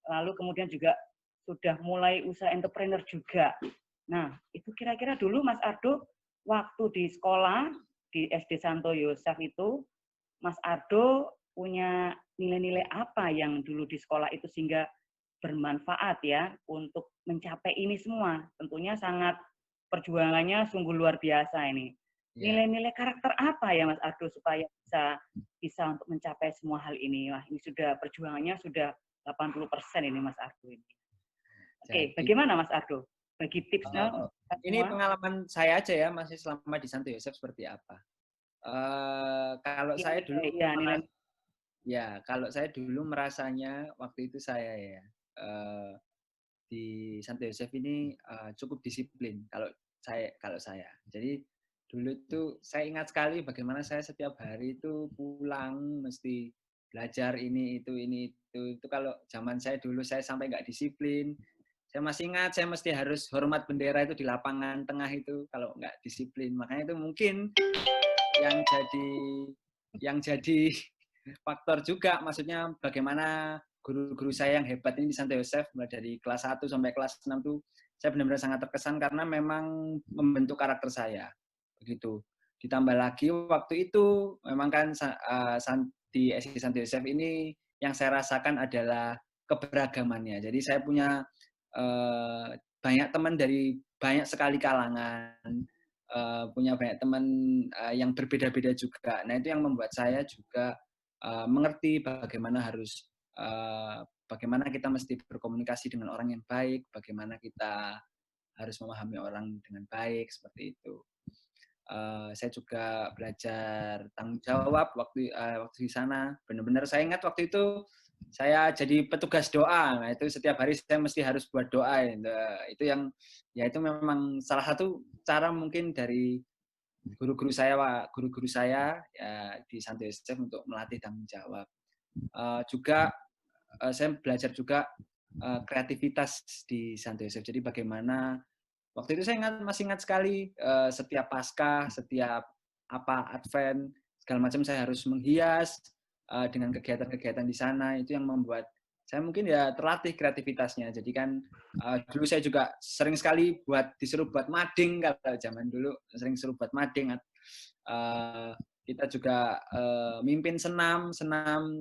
Lalu kemudian juga sudah mulai usaha entrepreneur juga. Nah, itu kira-kira dulu Mas Ardo waktu di sekolah di SD Santo Yosef itu, Mas Ardo punya nilai-nilai apa yang dulu di sekolah itu sehingga bermanfaat ya untuk mencapai ini semua. Tentunya sangat perjuangannya sungguh luar biasa ini. Nilai-nilai karakter apa ya Mas Ardo supaya bisa untuk mencapai semua hal ini? Wah, ini sudah perjuangannya sudah 80% ini Mas Ardo ini. Oke, bagaimana Mas Ardo? Bagi tipsnya. Ini pengalaman saya aja ya, masih selama di Santo Yosef seperti apa. Kalau saya dulu, kalau saya dulu merasanya waktu itu saya ya di Santo Yosef ini cukup disiplin. Kalau saya, jadi dulu itu saya ingat sekali bagaimana saya setiap hari itu pulang mesti belajar ini itu. Itu kalau zaman saya dulu saya sampai nggak disiplin. Saya masih ingat, saya mesti harus hormat bendera itu di lapangan tengah itu kalau nggak disiplin. Makanya itu mungkin yang jadi faktor juga, maksudnya bagaimana guru-guru saya yang hebat ini di Santo Yosef, mulai dari kelas 1 sampai kelas 6 tuh, saya benar-benar sangat terkesan karena memang membentuk karakter saya. Begitu. Ditambah lagi waktu itu, memang kan di SD Santo Yosef ini yang saya rasakan adalah keberagamannya. Jadi saya punya banyak teman dari banyak sekali kalangan, punya banyak teman yang berbeda-beda juga. Nah, itu yang membuat saya juga mengerti bagaimana kita mesti berkomunikasi dengan orang yang baik, bagaimana kita harus memahami orang dengan baik, seperti itu. Saya juga belajar tanggung jawab waktu di sana. Benar-benar saya ingat waktu itu saya jadi petugas doa. Nah, itu setiap hari saya mesti harus buat doa. Itu yang ya itu memang salah satu cara mungkin dari guru-guru saya ya, di Santo Yosef untuk melatih tanggung jawab. Juga saya belajar juga kreativitas di Santo Yosef. Jadi bagaimana waktu itu saya masih ingat sekali setiap Paskah, setiap Advent, segala macam saya harus menghias dengan kegiatan-kegiatan di sana. Itu yang membuat saya mungkin ya terlatih kreativitasnya. Jadi kan dulu saya juga sering sekali disuruh buat mading, kalau zaman dulu sering disuruh buat mading. Kita juga mimpin senam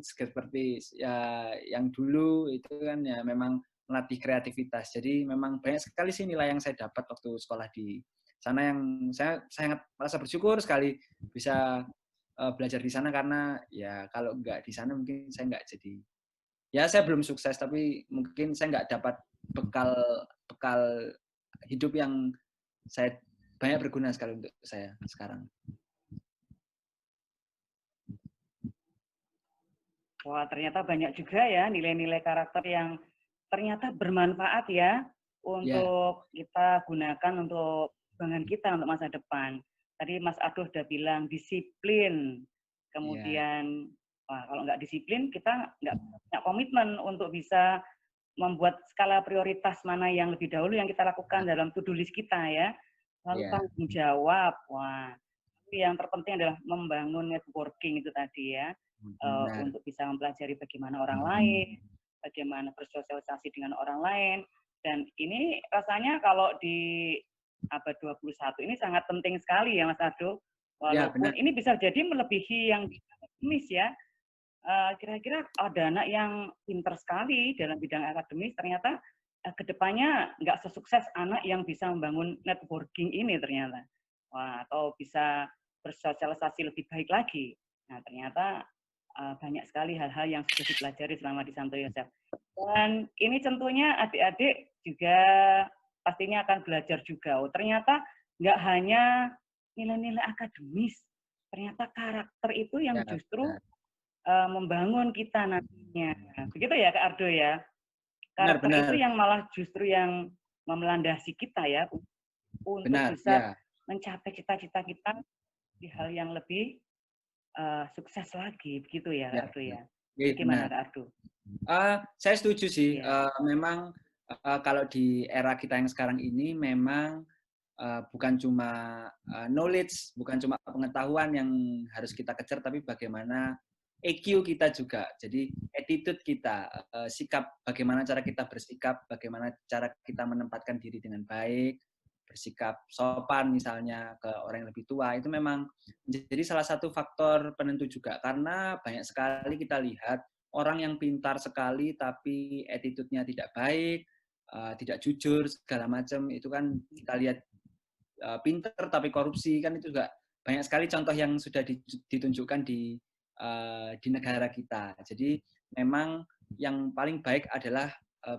seperti ya yang dulu itu kan ya memang melatih kreativitas. Jadi memang banyak sekali sih nilai yang saya dapat waktu sekolah di sana, yang saya sangat merasa bersyukur sekali bisa belajar di sana, karena ya kalau nggak di sana mungkin saya nggak jadi, ya saya belum sukses, tapi mungkin saya nggak dapat bekal hidup yang saya banyak berguna sekali untuk saya sekarang. Wah, ternyata banyak juga ya nilai-nilai karakter yang ternyata bermanfaat ya untuk kita gunakan untuk pengembangan kita untuk masa depan. Tadi Mas Ardo sudah bilang disiplin, kemudian wah, kalau nggak disiplin kita nggak punya komitmen untuk bisa membuat skala prioritas mana yang lebih dahulu yang kita lakukan dalam to-do list kita ya. Lalu tanggung jawab, wah, yang terpenting adalah membangun networking itu tadi ya. Untuk bisa mempelajari bagaimana orang lain, bagaimana bersosialisasi dengan orang lain. Dan ini rasanya kalau di abad 21 ini sangat penting sekali ya Mas Ardo. Walaupun ini bisa jadi melebihi yang akademis ya. Kira-kira ada anak yang pintar sekali dalam bidang akademis, ternyata kedepannya nggak sesukses anak yang bisa membangun networking ini ternyata. Wah, atau bisa bersosialisasi lebih baik lagi. Nah, ternyata banyak sekali hal-hal yang sudah dipelajari selama di Santo Yosef. Dan ini tentunya adik-adik juga pastinya akan belajar juga. Oh, ternyata nggak hanya nilai-nilai akademis, ternyata karakter itu yang justru membangun kita nantinya. Begitu ya Kak Ardo ya? Karakter itu yang malah justru yang memelandasi kita ya, untuk Benar, bisa ya. mencapai cita-cita kita di hal yang lebih sukses lagi, begitu ya, Ya, Kak Ardo ya? ya, Bagaimana, benar. Kak Ardo? Saya setuju sih. Iya. Memang kalau di era kita yang sekarang ini memang bukan cuma knowledge, bukan cuma pengetahuan yang harus kita kejar, tapi bagaimana EQ kita juga. Jadi attitude kita, sikap, bagaimana cara kita bersikap, bagaimana cara kita menempatkan diri dengan baik, bersikap sopan misalnya ke orang yang lebih tua, itu memang menjadi salah satu faktor penentu juga. Karena banyak sekali kita lihat orang yang pintar sekali tapi attitude-nya tidak baik, tidak jujur, segala macam, itu kan kita lihat pinter tapi korupsi, kan itu juga banyak sekali contoh yang sudah ditunjukkan di negara kita. Jadi memang yang paling baik adalah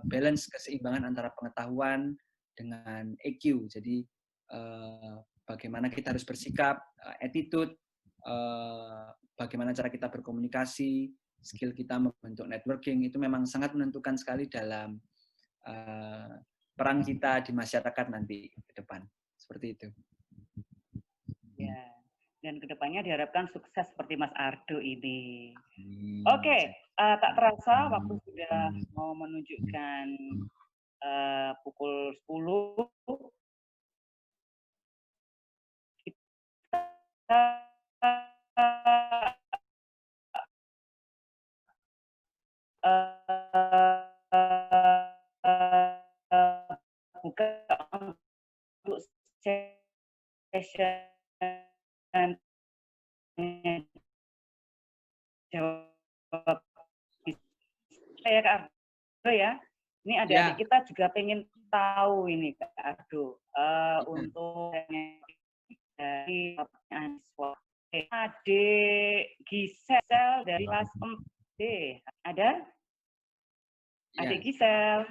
balance, keseimbangan antara pengetahuan dengan EQ. Jadi bagaimana kita harus bersikap, attitude, bagaimana cara kita berkomunikasi, skill kita membentuk networking, itu memang sangat menentukan sekali dalam peran kita di masyarakat nanti ke depan. Seperti itu. Ya, dan kedepannya diharapkan sukses seperti Mas Ardo ini. Oke, tak terasa waktu sudah mau menunjukkan pukul 10. Kita buka untuk session jawab ya Kak Ardo ya. Ini adik-adik kita juga pengen tahu ini Kak Ardo untuk dari mahasiswa. Adik Gisel dari kelas 4D. Ada? Adik Gisel.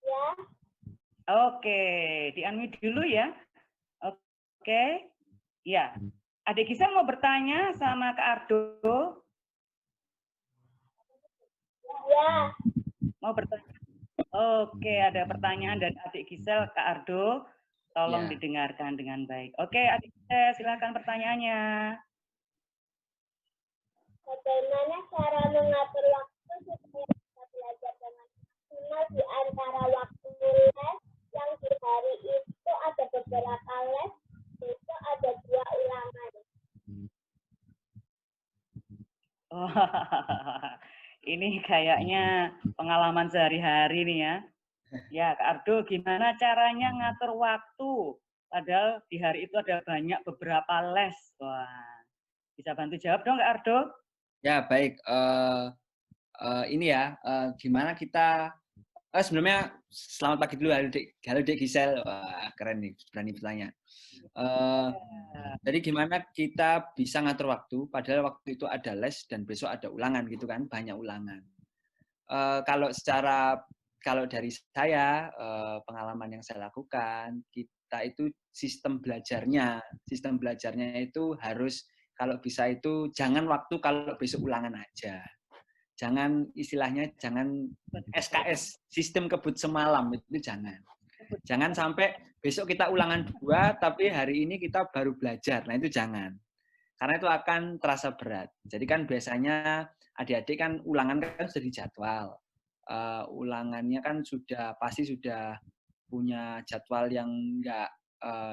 Ya. Oke, di-unmute dulu ya. Oke. Ya. Adik Gisel mau bertanya sama Kak Ardo? Ya. Mau bertanya? Oke, ada pertanyaan dari adik Gisel, Kak Ardo. Tolong didengarkan dengan baik. Oke, adik Gisel, silakan pertanyaannya. Bagaimana cara mengatur waktu supaya bisa belajar dengan maksimal di antara waktu les yang di hari itu ada beberapa les, besok ada 2 ulangan. Oh, ini kayaknya pengalaman sehari-hari nih ya. Ya, Kak Ardo, gimana caranya ngatur waktu? Padahal di hari itu ada banyak beberapa les. Wah, bisa bantu jawab dong, Kak Ardo? Ya, baik. Ini ya, gimana kita... sebelumnya, selamat pagi dulu, halo Dek Gisel. Wah, keren nih, berani bertanya. Jadi gimana kita bisa ngatur waktu, padahal waktu itu ada les dan besok ada ulangan gitu kan, banyak ulangan. Kalau dari saya, pengalaman yang saya lakukan, kita itu sistem belajarnya itu harus, kalau bisa itu jangan waktu kalau besok ulangan aja. Jangan istilahnya, jangan SKS, sistem kebut semalam, itu jangan. Jangan sampai besok kita ulangan 2, tapi hari ini kita baru belajar. Nah itu jangan. Karena itu akan terasa berat. Jadi kan biasanya adik-adik kan ulangan kan sudah dijadwal. Ulangannya kan pasti sudah punya jadwal yang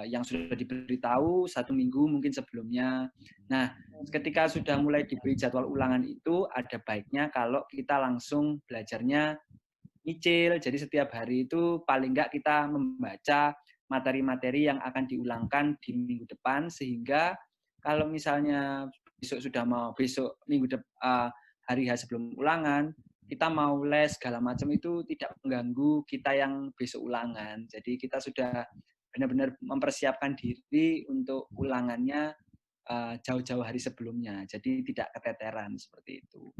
yang sudah diberitahu 1 minggu mungkin sebelumnya. Nah, ketika sudah mulai diberi jadwal ulangan itu, ada baiknya kalau kita langsung belajarnya nyicil. Jadi setiap hari itu paling enggak kita membaca materi-materi yang akan diulangkan di minggu depan, sehingga kalau misalnya besok minggu hari H sebelum ulangan, kita mau les segala macam itu tidak mengganggu kita yang besok ulangan. Jadi kita sudah benar-benar mempersiapkan diri untuk ulangannya jauh-jauh hari sebelumnya. Jadi tidak keteteran seperti itu.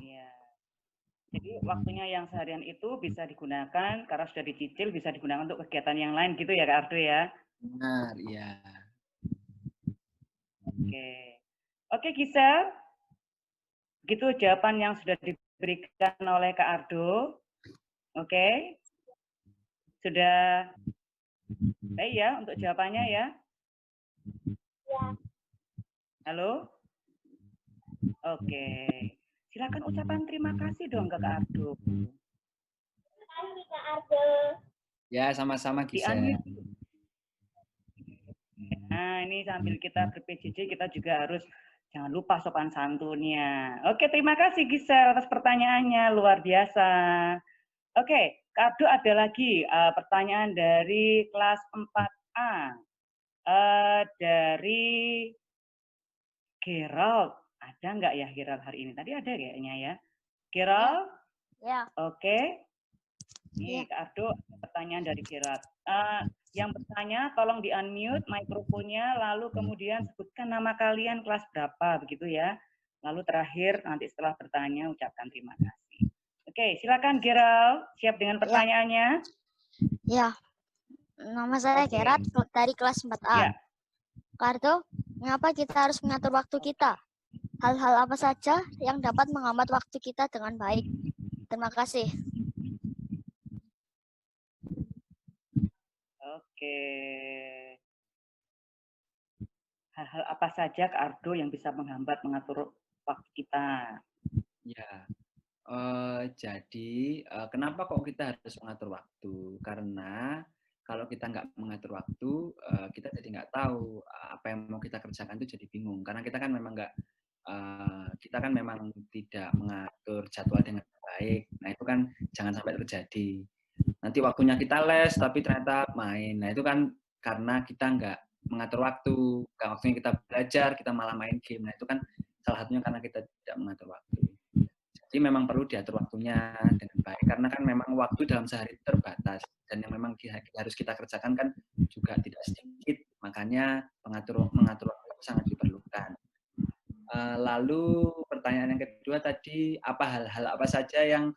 Iya. Jadi waktunya yang seharian itu bisa digunakan, karena sudah dicicil, bisa digunakan untuk kegiatan yang lain gitu ya Kak Ardo ya? Benar, iya. Oke Gisel. Begitu jawaban yang sudah diberikan oleh Kak Ardo. Oke. Sudah baik ya untuk jawabannya ya? Ya. Halo? Oke. Silakan ucapan terima kasih dong ke Kak Ardo. Terima kasih Kak Ardo. Ya, sama-sama Di Gisel. unmute. Nah, ini sambil kita ber-PJJ, kita juga harus jangan lupa sopan santunnya. Oke, terima kasih Gisel atas pertanyaannya, luar biasa. Oke, Kak Ardo ada lagi pertanyaan dari kelas 4A. Dari Gerald. Ada nggak ya Gerald hari ini? Tadi ada kayaknya ya. Gerald? Ya. Oke. Nih, Kak Ardo, pertanyaan dari Gerald. Yang bertanya, tolong di-unmute mikrofonnya, lalu kemudian sebutkan nama kalian, kelas berapa, begitu ya. Lalu terakhir, nanti setelah bertanya, ucapkan terima kasih. Oke, silakan Gerald. Siap dengan pertanyaannya? Ya. Nama saya Oke. Gerard dari kelas 4A. Ya. Kak Ardo, mengapa kita harus mengatur waktu kita? Hal-hal apa saja yang dapat menghambat waktu kita dengan baik? Terima kasih. Oke. Hal-hal apa saja Kak Ardo yang bisa menghambat mengatur waktu kita? Ya. Jadi, kenapa kok kita harus mengatur waktu? Karena kalau kita nggak mengatur waktu, kita jadi nggak tahu apa yang mau kita kerjakan itu jadi bingung. Karena kita kan memang nggak, kita kan memang tidak mengatur jadwal dengan baik. Nah itu kan jangan sampai terjadi. Nanti waktunya kita les, tapi ternyata main. Nah itu kan karena kita nggak mengatur waktu. Nggak waktunya kita belajar, kita malah main game. Nah itu kan salah satunya karena kita tidak mengatur waktu. Jadi memang perlu diatur waktunya dengan baik karena kan memang waktu dalam sehari terbatas dan yang memang harus kita kerjakan kan juga tidak sedikit, makanya mengatur waktu itu sangat diperlukan. Lalu pertanyaan yang kedua tadi, apa hal-hal apa saja yang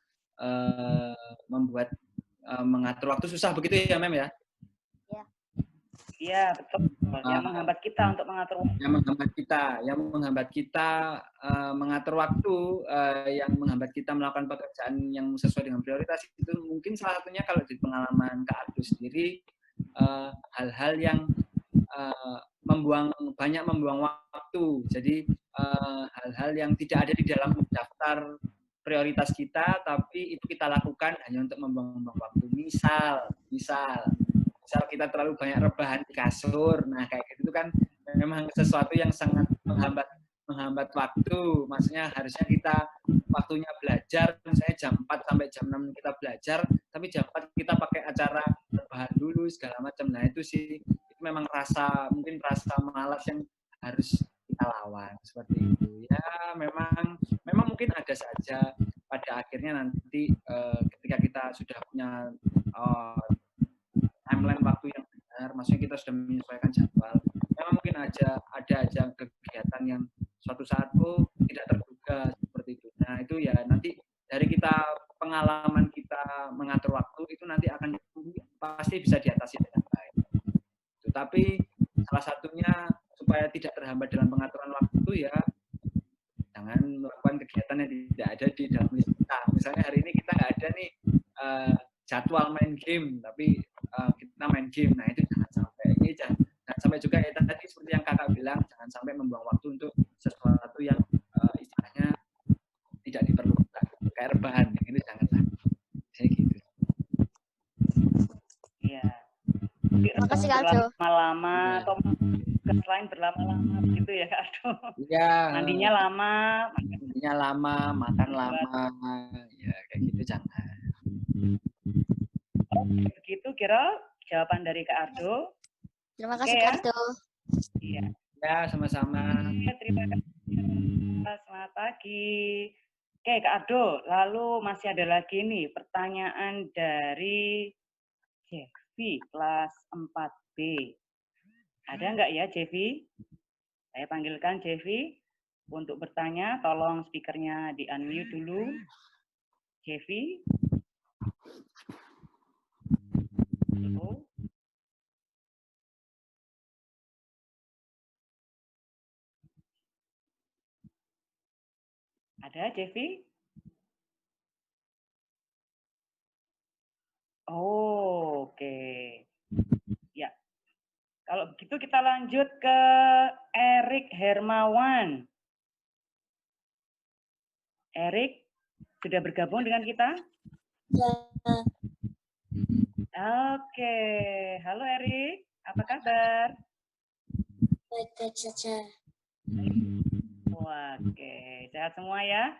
membuat mengatur waktu susah begitu ya Mem ya? Iya, betul. Yang menghambat kita untuk mengatur waktu. Yang menghambat kita mengatur waktu, yang menghambat kita melakukan pekerjaan yang sesuai dengan prioritas itu mungkin salah satunya kalau di pengalaman Kak Ardo sendiri hal-hal yang banyak membuang waktu. Jadi hal-hal yang tidak ada di dalam daftar prioritas kita, tapi itu kita lakukan hanya untuk membuang waktu. Misal kita terlalu banyak rebahan di kasur, nah kayak gitu kan memang sesuatu yang sangat menghambat waktu. Maksudnya harusnya kita waktunya belajar, misalnya jam 4 sampai jam 6 kita belajar, tapi jam 4 kita pakai acara rebahan dulu segala macam. Nah itu sih itu memang mungkin rasa malas yang harus kita lawan seperti itu. Ya memang mungkin ada saja pada akhirnya nanti ketika kita sudah punya timeline waktu yang benar, maksudnya kita sudah menyesuaikan jadwal. Memang mungkin ada aja kegiatan yang suatu saat tidak terduga seperti itu. Nah itu ya nanti dari pengalaman kita mengatur waktu itu nanti akan pasti bisa diatasi dengan baik. Tapi salah satunya supaya tidak terhambat dalam pengaturan waktu ya jangan melakukan kegiatan yang tidak ada di dalam list kita. Misalnya hari ini kita nggak ada nih jadwal main game, tapi kita main game. Nah itu jangan sampai juga ya tadi seperti yang kakak bilang, jangan sampai membuang waktu untuk sesuatu yang istilahnya tidak diperlukan, kayak rebahan. Itu janganlah. Kayak gitu. Iya. Terima kasih Kak Ardo. Lama-lama atau selain berlama-lama begitu ya Kak Ardo. Iya. Mandinya lama, makan lama, ya kayak gitu jangan. Begitu kira jawaban dari Kak Ardo. Terima kasih Kak Ardo. Iya. Ya, sama-sama. Terima kasih. Selamat pagi. Oke, Kak Ardo, lalu masih ada lagi nih pertanyaan dari Jevi, kelas 4B. Ada nggak ya, Jevi? Saya panggilkan Jevi untuk bertanya. Tolong speakernya di-unmute dulu. Jevi. Halo. Ada, Jevi? Oh, oke. Ya. Kalau begitu kita lanjut ke Erik Hermawan. Erik, sudah bergabung dengan kita? Ya, Oke. Halo Erik, apa kabar? baik-baik saja. Oke, sehat semua ya?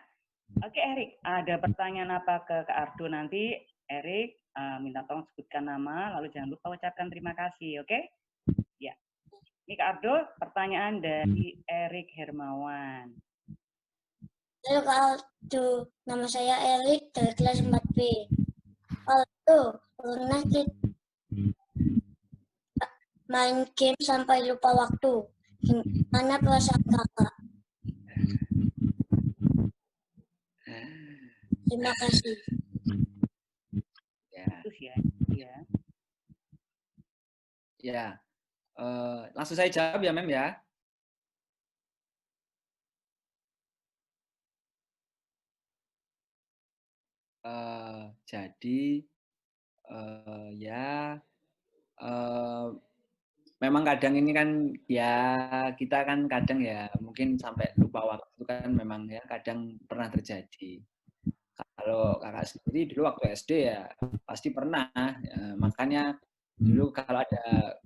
Oke Erik, ada pertanyaan apa ke Kak Ardo nanti? Erik, minta tolong sebutkan nama, lalu jangan lupa ucapkan terima kasih, oke? Ya. Ini Kak Ardo, pertanyaan dari Erik Hermawan. Halo Kak Aldo, nama saya Erik dari kelas 4B. Aldo, pernah kita main game sampai lupa waktu. Gimana perasaan kakak? Terima kasih. Ya, Terus ya, ya. ya. Langsung saya jawab ya, Mem ya. Jadi ya memang kadang ini kan ya kita kan kadang ya mungkin sampai lupa waktu kan memang ya kadang pernah terjadi. Kalau kakak sendiri dulu waktu SD ya pasti pernah. Ya, makanya dulu kalau ada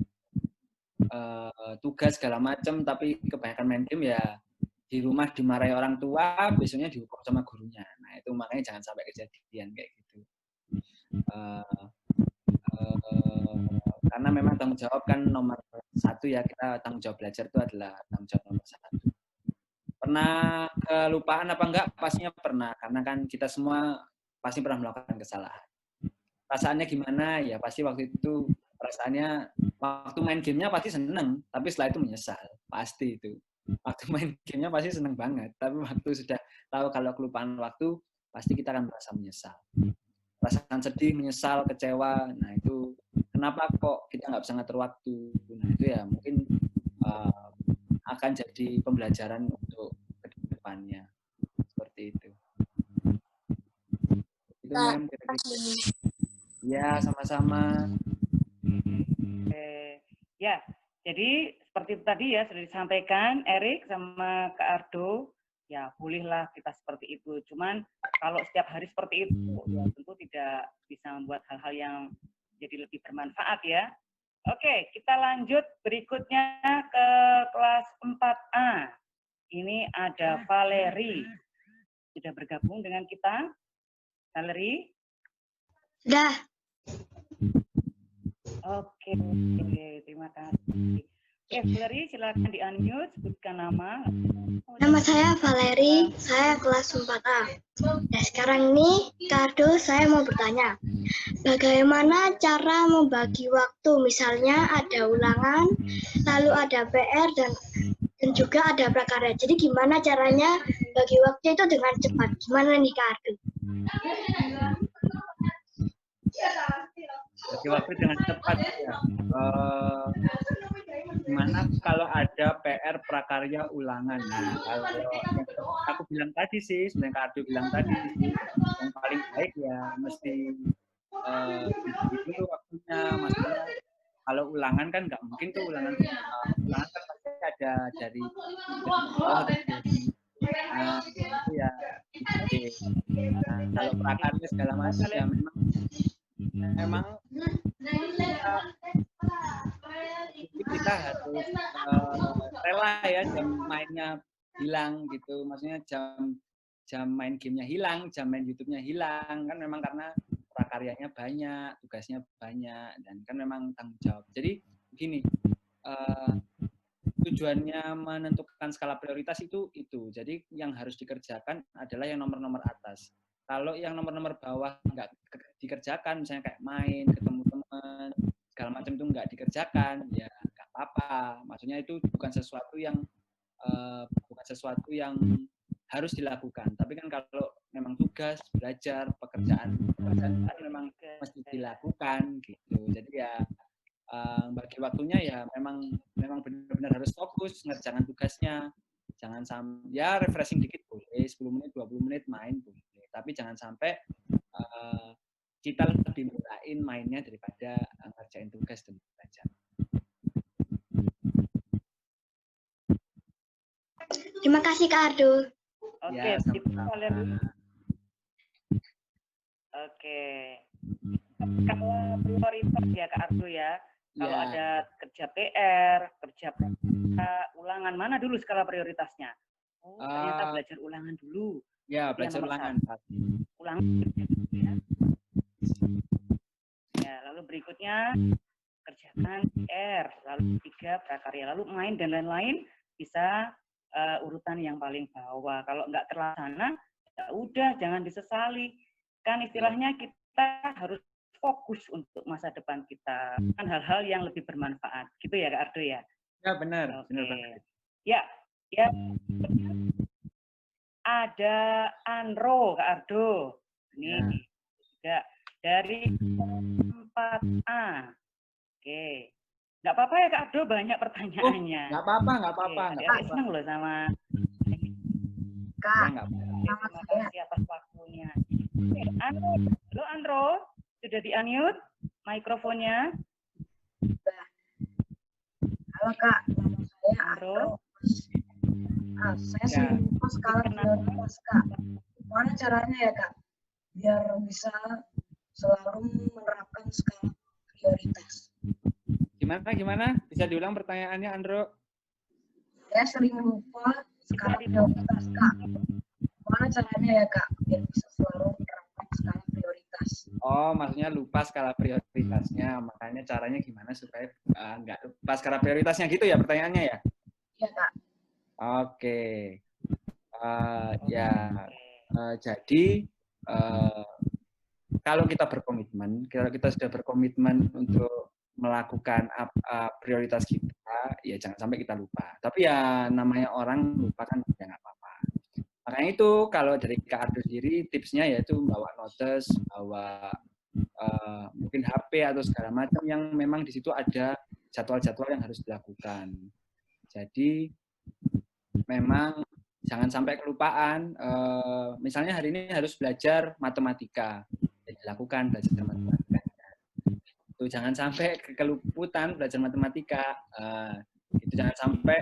tugas segala macam tapi kebanyakan main game ya di rumah dimarahi orang tua, besoknya dihukum sama gurunya. Nah itu makanya jangan sampai kejadian kayak gitu. Karena memang tanggung jawab kan nomor satu ya, kita tanggung jawab belajar itu adalah tanggung jawab nomor satu. Pernah kelupaan apa enggak? Pastinya pernah, karena kan kita semua pasti pernah melakukan kesalahan. Perasaannya gimana? Ya pasti waktu itu perasaannya waktu main gamenya pasti seneng, tapi setelah itu menyesal, pasti itu. Waktu main gamenya pasti seneng banget, tapi waktu sudah tahu kalau kelupaan waktu, pasti kita akan merasa menyesal. Perasaan sedih, menyesal, kecewa, nah itu kenapa kok kita nggak bisa ngatur waktu? Nah itu ya mungkin akan jadi pembelajaran untuk kedepannya seperti itu. Itu Mem, kira-kira. Ya sama-sama. Ya, jadi seperti itu tadi ya sudah disampaikan Erik sama Kak Ardo. Ya bolehlah kita seperti itu. Cuman kalau setiap hari seperti itu, ya tentu tidak bisa membuat hal-hal yang jadi lebih bermanfaat ya. Oke, kita lanjut berikutnya ke kelas 4A. Ini ada Valeri. Sudah bergabung dengan kita? Valeri? Sudah. Oke, terima kasih. Oke, Valeri, silakan di-unmute, sebutkan nama. Nama saya Valeri, saya kelas 4A. Nah, sekarang ini, Kado, saya mau bertanya. Bagaimana cara membagi waktu? Misalnya ada ulangan, lalu ada PR, dan juga ada prakarya. Jadi gimana caranya bagi waktu itu dengan cepat? Gimana nih, Kado? Bagi waktu dengan cepat ya. Gimana kalau ada PR prakarya ulangan? Nah, kalau aku bilang tadi sih, sebenarnya Kak Ardo bilang tadi sih, yang paling baik ya mesti dibagi dulu waktunya. Maksudnya kalau ulangan kan nggak mungkin tuh ulangan kan pasti ada dari itu ya. Nah, kalau prakarya segala macam ya memang kita harus rela ya jam mainnya hilang gitu, maksudnya jam main gamenya hilang, jam main YouTube-nya hilang, kan memang karena prakaryanya banyak, tugasnya banyak, dan kan memang tanggung jawab. Jadi begini, tujuannya menentukan skala prioritas itu. Jadi yang harus dikerjakan adalah yang nomor-nomor atas. Kalau yang nomor-nomor bawah nggak dikerjakan, misalnya kayak main, ketemu teman, segala macam itu nggak dikerjakan, ya nggak apa-apa. Maksudnya itu bukan sesuatu yang harus dilakukan. Tapi kan kalau memang tugas, belajar, pekerjaan kan memang mesti dilakukan gitu. Jadi ya bagi waktunya ya memang benar-benar harus fokus ngerjakan tugasnya. Jangan sampai ya refreshing dikit boleh, 10 menit, 20 menit main boleh. Tapi jangan sampai kita lebih mulain mainnya daripada ngerjain tugas dan belajar. Terima kasih Kak Ardo. Oke, Ya, sama-sama. Oke. Kalau prioritas ya Kak Ardo ya. Kalau Ya. ada kerja PR, kerja ulangan, mana dulu skala prioritasnya? Oh, ternyata belajar ulangan dulu. Ya, Itu yang belajar nomor ulangan. Ulangan. Ya, lalu berikutnya kerjakan PR, lalu 3 prakarya, lalu main dan lain-lain bisa urutan yang paling bawah. Kalau nggak terlaksana, ya udah jangan disesali. Kan istilahnya kita harus fokus untuk masa depan kita, kan hal-hal yang lebih bermanfaat, gitu ya Kak Ardo ya? Ya benar, Oke. benar banget. Ya, ada Andro Kak Ardo. Ini juga dari 4A. Oke. Nggak apa-apa ya Kak Ardo, banyak pertanyaannya. Nggak apa-apa, nggak apa-apa. Oke, adik-adik senang loh sama Ya, nggak apa-apa. Terima kasih atas waktunya. Oke, Andro. Halo Andro, sudah di-unmute mikrofonnya. Halo Kak, nama saya Andro. Saya sering lupa skala prioritas Kak. Gimana caranya ya Kak, biar bisa selalu menerapkan skala prioritas? Gimana? Bisa diulang pertanyaannya, Andro? Saya sering lupa skala prioritas Kak. Gimana caranya ya Kak, biar bisa selalu menerapkan skala prioritas? Oh, maksudnya lupa skala prioritasnya. Makanya caranya gimana supaya nggak lupa skala prioritasnya gitu ya pertanyaannya ya? Iya Kak. Oke. Jadi kalau kita sudah berkomitmen untuk melakukan prioritas kita, ya jangan sampai kita lupa. Tapi ya namanya orang lupa kan ya nggak apa-apa. Makanya itu kalau dari Kak Ardo sendiri tipsnya yaitu bawa notes, bawa mungkin HP atau segala macam yang memang di situ ada jadwal-jadwal yang harus dilakukan. Jadi memang jangan sampai kelupaan. Misalnya hari ini harus belajar matematika, ya dilakukan belajar matematika. Itu jangan sampai keluputan belajar matematika. Itu jangan sampai.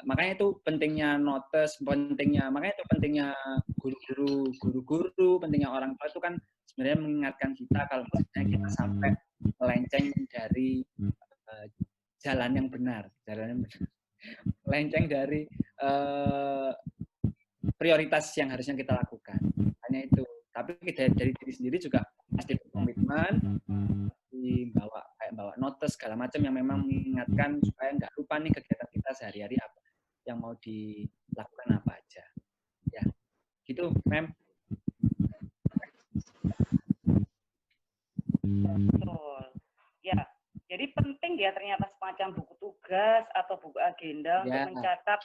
Makanya itu pentingnya notes, makanya itu pentingnya guru-guru, pentingnya orang tua itu kan sebenarnya mengingatkan kita kalau misalnya kita sampai melenceng dari jalan yang benar, melenceng dari prioritas yang harusnya kita lakukan. Hanya itu. Tapi dari diri sendiri juga pasti berkomitmen, bawa notes segala macam yang memang mengingatkan supaya nggak lupa nih kegiatan kita sehari-hari apa yang mau dilakukan apa aja. Ya, gitu, Mem. Betul. Ya, jadi penting ya ternyata semacam buku tugas atau buku agenda untuk mencatat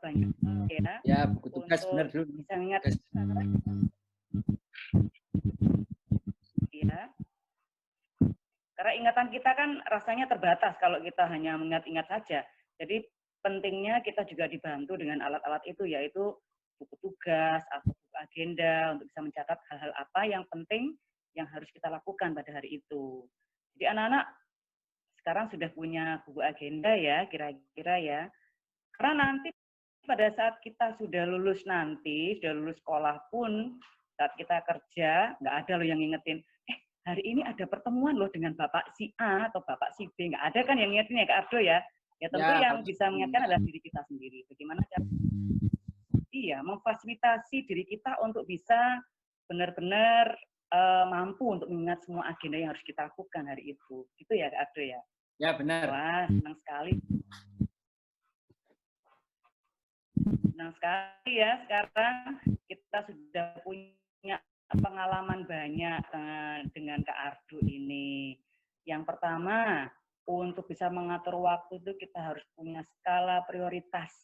banyak ya. Ya, buku tugas benar dulu. Bisa ingat. Ya. Karena ingatan kita kan rasanya terbatas kalau kita hanya mengingat-ingat saja. Jadi pentingnya kita juga dibantu dengan alat-alat itu, yaitu buku tugas atau buku agenda untuk bisa mencatat hal-hal apa yang penting yang harus kita lakukan pada hari itu. Jadi anak-anak sekarang sudah punya buku agenda ya, kira-kira ya. Karena nanti pada saat kita sudah lulus sekolah pun, saat kita kerja, nggak ada loh yang ngingetin, hari ini ada pertemuan loh dengan Bapak si A atau Bapak si B. Nggak ada kan yang ngingetin ya Kak Ardo ya? Ya tentu yang bisa mengingatkan adalah diri kita sendiri. Bagaimana cara memfasilitasi diri kita untuk bisa benar-benar mampu untuk mengingat semua agenda yang harus kita lakukan hari itu. Gitu ya Kak Ardo ya? Ya benar. Wah, senang sekali. Senang sekali ya sekarang kita sudah punya pengalaman banyak dengan Kak Ardo ini. Yang pertama, untuk bisa mengatur waktu itu kita harus punya skala prioritas.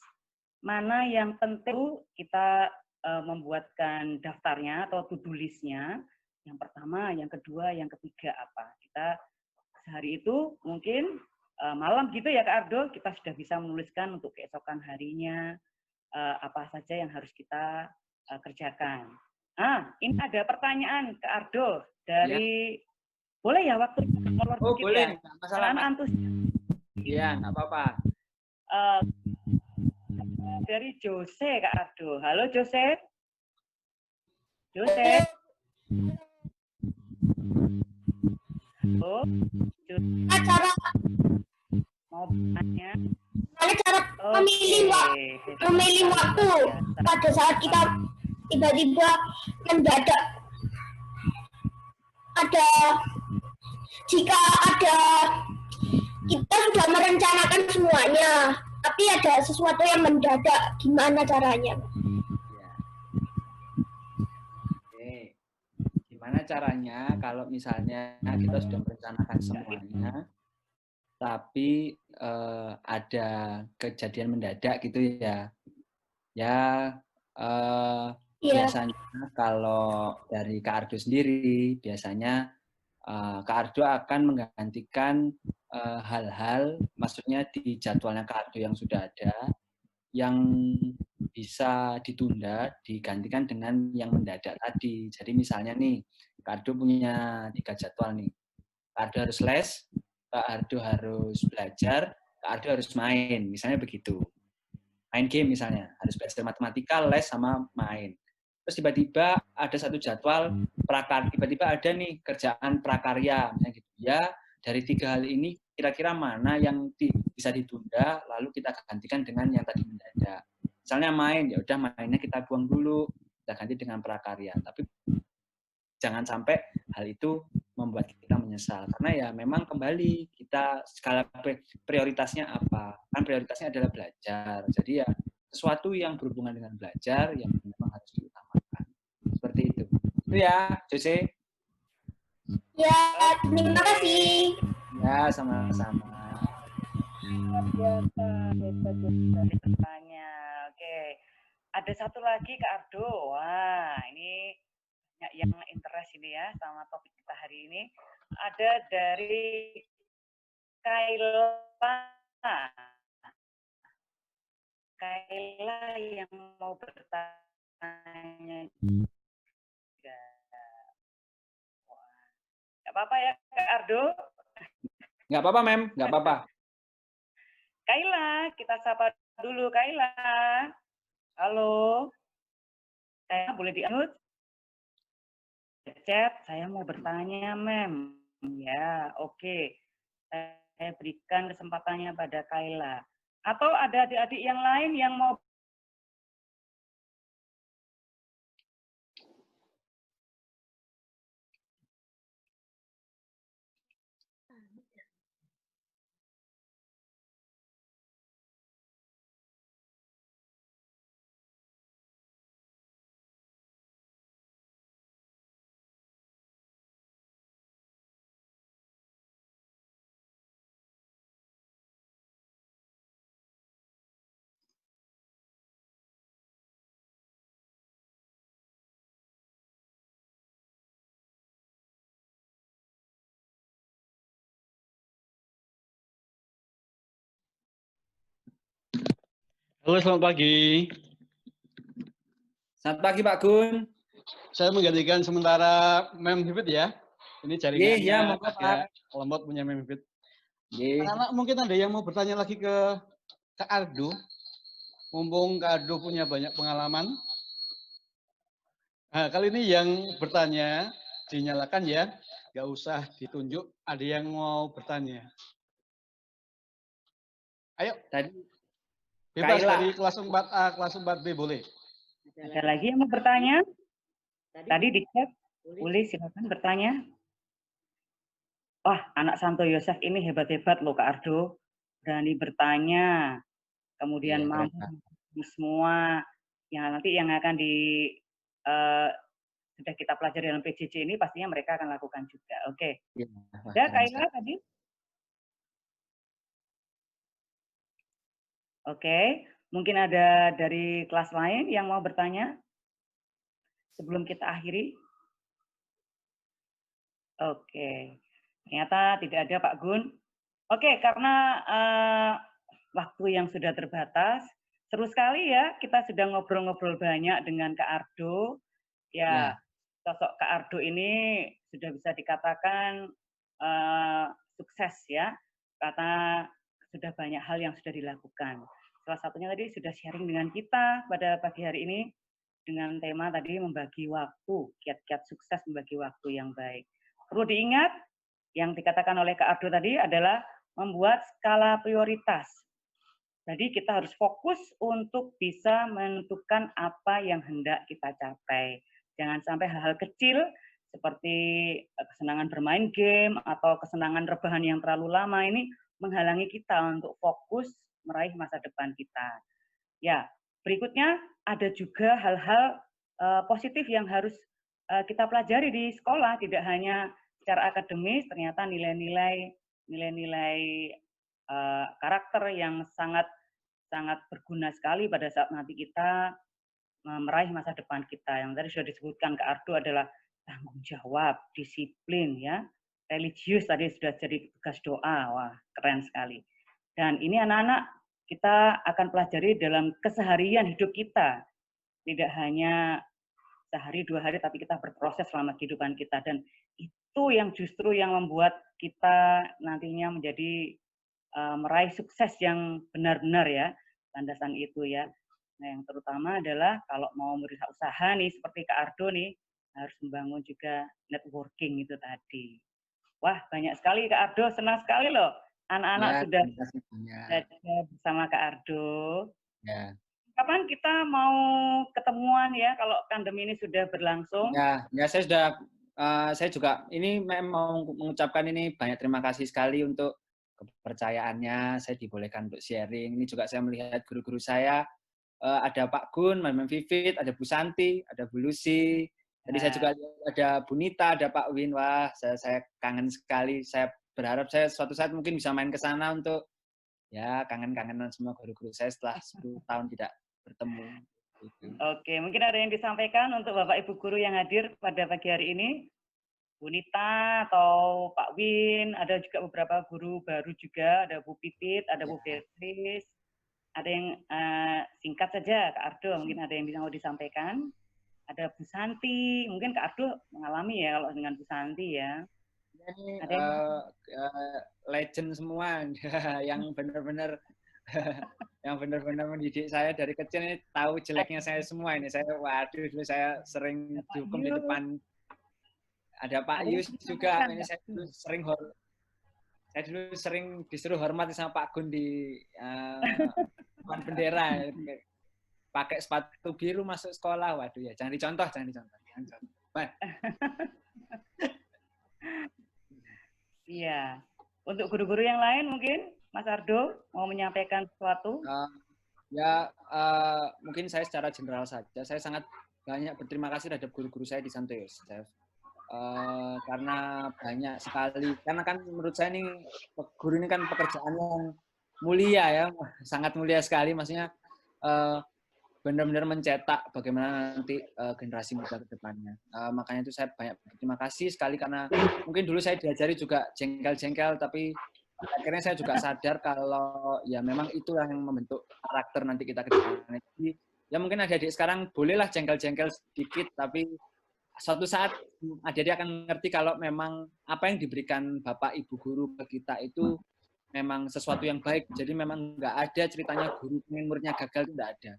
Mana yang penting kita membuatkan daftarnya atau to-do list-nya. Yang pertama, yang kedua, yang ketiga apa. Kita sehari itu mungkin malam gitu ya Kak Ardo, kita sudah bisa menuliskan untuk keesokan harinya apa saja yang harus kita kerjakan. Ini ada pertanyaan ke Ardo dari boleh ya waktu molor Oh, dikit boleh, ya. nggak masalah. Anak antusias. Iya, nggak apa-apa. Dari Jose Kak Ardo. Halo Jose. Jose. Halo. Jose. Cara Mau bertanya? cara memilih waktu pada saat kita tiba-tiba mendadak ada jika ada kita sudah merencanakan semuanya tapi ada sesuatu yang mendadak, gimana caranya? Oke. Gimana caranya kalau misalnya kita sudah merencanakan semuanya, tapi ada kejadian mendadak gitu ya? Ya, biasanya kalau dari Kak Ardo sendiri, biasanya Kak Ardo akan menggantikan hal-hal, maksudnya di jadwalnya Kak Ardo yang sudah ada, yang bisa ditunda, digantikan dengan yang mendadak tadi. Jadi misalnya nih, Kak Ardo punya 3 jadwal nih. Kak Ardo harus les, Kak Ardo harus belajar, Kak Ardo harus main, misalnya begitu. Main game misalnya, harus belajar matematika, les, sama main. Terus tiba-tiba ada satu jadwal tiba-tiba ada nih kerjaan prakarya, misalnya gitu. Ya, dari 3 hal ini kira-kira mana yang bisa ditunda, lalu kita gantikan dengan yang tadi mendadak. Misalnya main, ya udah mainnya kita buang dulu, kita ganti dengan prakarya. Tapi jangan sampai hal itu membuat kita menyesal, karena ya memang kembali kita skala prioritasnya apa, kan prioritasnya adalah belajar, jadi ya sesuatu yang berhubungan dengan belajar yang memang harus diutamakan, seperti itu ya Jose. Ya, terima kasih. Ya, sama-sama. Biasa, dari bertanya. Oke, ada satu lagi Kak Ardo. Wah, ini banyak yang interest ini ya sama topik kita hari ini. Ada dari Kaila. Kaila yang mau bertanya juga. Nggak apa-apa ya Kak Ardo? Nggak apa-apa, Mem. Nggak apa-apa. Kaila, kita sapa dulu Kaila. Halo. Kaila boleh di-unmute? Chat, saya mau bertanya, Mem. Ya, oke. Saya berikan kesempatannya pada Kaila. Atau ada adik-adik yang lain yang mau Halo, selamat pagi. Selamat pagi, Pak Gun. Saya menggantikan sementara Mem Hibit ya. Ini jaringannya ya, monggo, agak lemot punya Mem Hibit. Anak mungkin ada yang mau bertanya lagi ke Kak Ardo. Mumpung Kak Ardo punya banyak pengalaman. Nah, kali ini yang bertanya dinyalakan ya. Nggak usah ditunjuk. Ada yang mau bertanya. Ayo. Tadi Bebas Kaila. dari kelas 4A, kelas 4B boleh. ada lagi yang mau bertanya? Tadi di chat, boleh silakan bertanya. Wah, anak Santo Yosef ini hebat-hebat loh Kak Ardo. Berani bertanya, kemudian mampu semua yang nanti yang akan sudah kita pelajari dalam PJJ ini pastinya mereka akan lakukan juga. Oke. Ya, Kaila tadi. Oke, mungkin ada dari kelas lain yang mau bertanya sebelum kita akhiri. Oke, ternyata tidak ada Pak Gun. Oke, karena waktu yang sudah terbatas, seru sekali ya kita sudah ngobrol-ngobrol banyak dengan Kak Ardo. Ya, sosok Kak Ardo ini sudah bisa dikatakan sukses ya, karena sudah banyak hal yang sudah dilakukan. Salah satunya tadi sudah sharing dengan kita pada pagi hari ini dengan tema tadi membagi waktu, kiat-kiat sukses membagi waktu yang baik. Perlu diingat, yang dikatakan oleh Kak Ardo tadi adalah membuat skala prioritas. Jadi kita harus fokus untuk bisa menentukan apa yang hendak kita capai. Jangan sampai hal-hal kecil seperti kesenangan bermain game atau kesenangan rebahan yang terlalu lama ini menghalangi kita untuk fokus meraih masa depan kita. Ya, berikutnya ada juga hal-hal positif yang harus kita pelajari di sekolah, tidak hanya secara akademis, ternyata nilai-nilai karakter yang sangat berguna sekali pada saat nanti kita meraih masa depan kita. Yang tadi sudah disebutkan Kak Ardo adalah tanggung jawab, disiplin, ya, religius tadi sudah jadi tugas doa. Wah, keren sekali. Dan ini anak-anak kita akan pelajari dalam keseharian hidup kita. Tidak hanya sehari, 2 hari, tapi kita berproses selama kehidupan kita. Dan itu yang justru yang membuat kita nantinya menjadi meraih sukses yang benar-benar ya, landasan itu ya. Nah, yang terutama adalah kalau mau berusaha nih, seperti Kak Ardo nih, harus membangun juga networking itu tadi. Wah, banyak sekali Kak Ardo, senang sekali loh. Anak-anak sudah belajar bersama Kak Ardo. Ya. Kapan kita mau ketemuan ya, kalau pandemi ini sudah berlangsung? Ya, saya juga ini memang mengucapkan ini banyak terima kasih sekali untuk kepercayaannya, saya dibolehkan untuk sharing. Ini juga saya melihat guru-guru saya, ada Pak Gun, Mbak Vivit, ada Bu Santi, ada Bu Lucy. Tadi saya juga ada Bu Nita, ada Pak Win. Wah, saya kangen sekali. Saya berharap saya suatu saat mungkin bisa main ke sana untuk ya kangen-kangenan semua guru-guru saya setelah 10 tahun tidak bertemu. Oke, mungkin ada yang disampaikan untuk Bapak Ibu guru yang hadir pada pagi hari ini? Bu Nita atau Pak Win, ada juga beberapa guru baru juga, ada Bu Pipit, ada Bu Beatrice, ada yang singkat saja, Kak Ardo, mungkin ada yang bisa mau disampaikan. Ada Bu Santi, mungkin Kak Ardo mengalami ya kalau dengan Bu Santi ya. Ini Ada yang legend semua yang benar-benar yang benar-benar mendidik saya dari kecil ini, tahu jeleknya saya semua ini. Saya waduh, dulu saya sering dihukum di depan. Ada Pak Yus juga, ini saya dulu sering disuruh hormat sama Pak Gun di depan bendera. Pakai sepatu biru masuk sekolah, waduh ya, jangan dicontoh. Iya. Untuk guru-guru yang lain mungkin, Mas Ardo mau menyampaikan sesuatu? Mungkin saya secara general saja, saya sangat banyak berterima kasih terhadap guru-guru saya di Santo Yosef. Karena banyak sekali, karena kan menurut saya ini guru ini kan pekerjaan yang mulia ya, sangat mulia sekali, maksudnya benar-benar mencetak bagaimana nanti generasi muda ke depannya. Makanya itu saya banyak berterima kasih sekali, karena mungkin dulu saya diajari juga jengkel-jengkel, tapi akhirnya saya juga sadar kalau ya memang itu yang membentuk karakter nanti kita ke depannya. Jadi ya mungkin adik-adik sekarang bolehlah jengkel-jengkel sedikit, tapi suatu saat adik-adik akan ngerti kalau memang apa yang diberikan Bapak Ibu guru ke kita itu memang sesuatu yang baik. Jadi memang nggak ada ceritanya guru ingin muridnya gagal, itu nggak ada.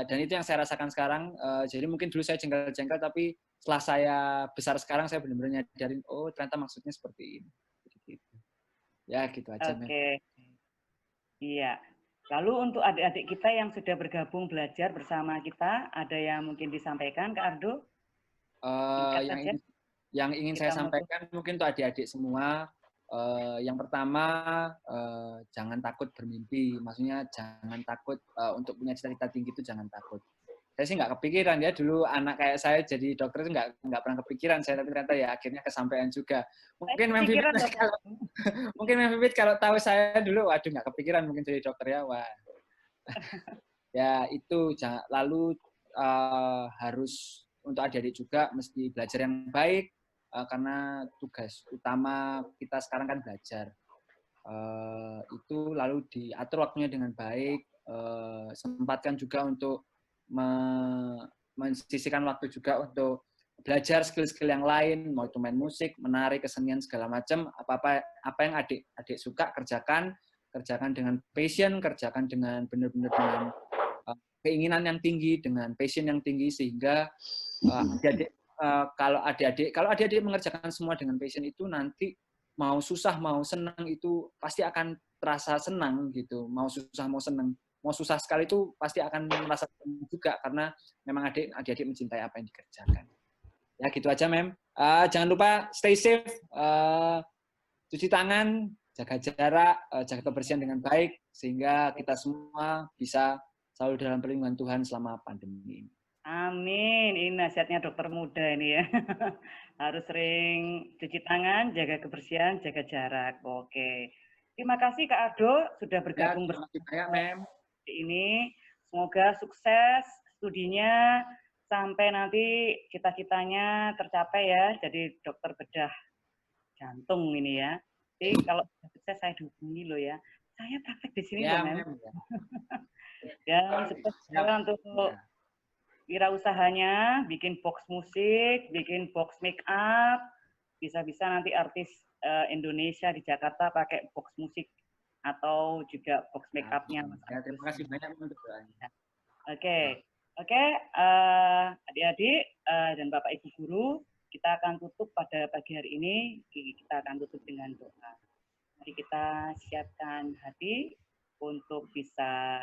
Dan itu yang saya rasakan sekarang. Jadi mungkin dulu saya jengkel-jengkel, tapi setelah saya besar sekarang, saya benar-benar nyadarin, oh ternyata maksudnya seperti ini. Gitu. Ya gitu aja. Oke. Iya. Lalu untuk adik-adik kita yang sudah bergabung belajar bersama kita, ada yang mungkin disampaikan, Kak Ardo? Yang ingin saya sampaikan mungkin untuk adik-adik semua, yang pertama jangan takut bermimpi, maksudnya jangan takut untuk punya cita-cita tinggi, itu jangan takut. Saya sih nggak kepikiran ya dulu anak kayak saya jadi dokter itu nggak pernah kepikiran saya, tapi ternyata ya akhirnya kesampaian juga. Mungkin Mem Vivit kalau tahu saya dulu, waduh nggak kepikiran mungkin jadi dokter ya, wah. Ya itu lalu harus untuk adik-adik juga mesti belajar yang baik, karena tugas utama kita sekarang kan belajar. Itu lalu diatur waktunya dengan baik, sempatkan juga untuk mensisihkan waktu juga untuk belajar skill-skill yang lain, mau itu main musik, menari, kesenian segala macam, apa yang adik suka kerjakan dengan passion, kerjakan dengan benar-benar dengan keinginan yang tinggi, dengan passion yang tinggi, sehingga kalau adik-adik mengerjakan semua dengan passion itu, nanti mau susah mau senang itu pasti akan terasa senang gitu. Mau susah mau senang, mau susah sekali itu pasti akan merasa senang juga, karena memang adik-adik mencintai apa yang dikerjakan. Ya gitu aja, Mem. Jangan lupa stay safe, cuci tangan, jaga jarak, jaga kebersihan dengan baik, sehingga kita semua bisa selalu dalam perlindungan Tuhan selama pandemi ini. Amin. Ini nasihatnya dokter muda ini ya. Harus sering cuci tangan, jaga kebersihan, jaga jarak. Oke. Terima kasih Kak Ado sudah bergabung bersama saya, Mem. Ini. Semoga sukses studinya sampai nanti cita-citanya tercapai ya. Jadi dokter bedah jantung ini ya. Jadi kalau sukses saya dihubungi loh ya. Saya praktek di sini ya, loh, Mem. Ya, sukses untuk wirausahanya, bikin box musik, bikin box make up, bisa-bisa nanti artis Indonesia di Jakarta pakai box musik atau juga box make up-nya. Ya, terima kasih banyak untuk doanya. Oke, adik-adik dan Bapak Ibu guru, kita akan tutup pada pagi hari ini, kita akan tutup dengan doa. Mari kita siapkan hati untuk bisa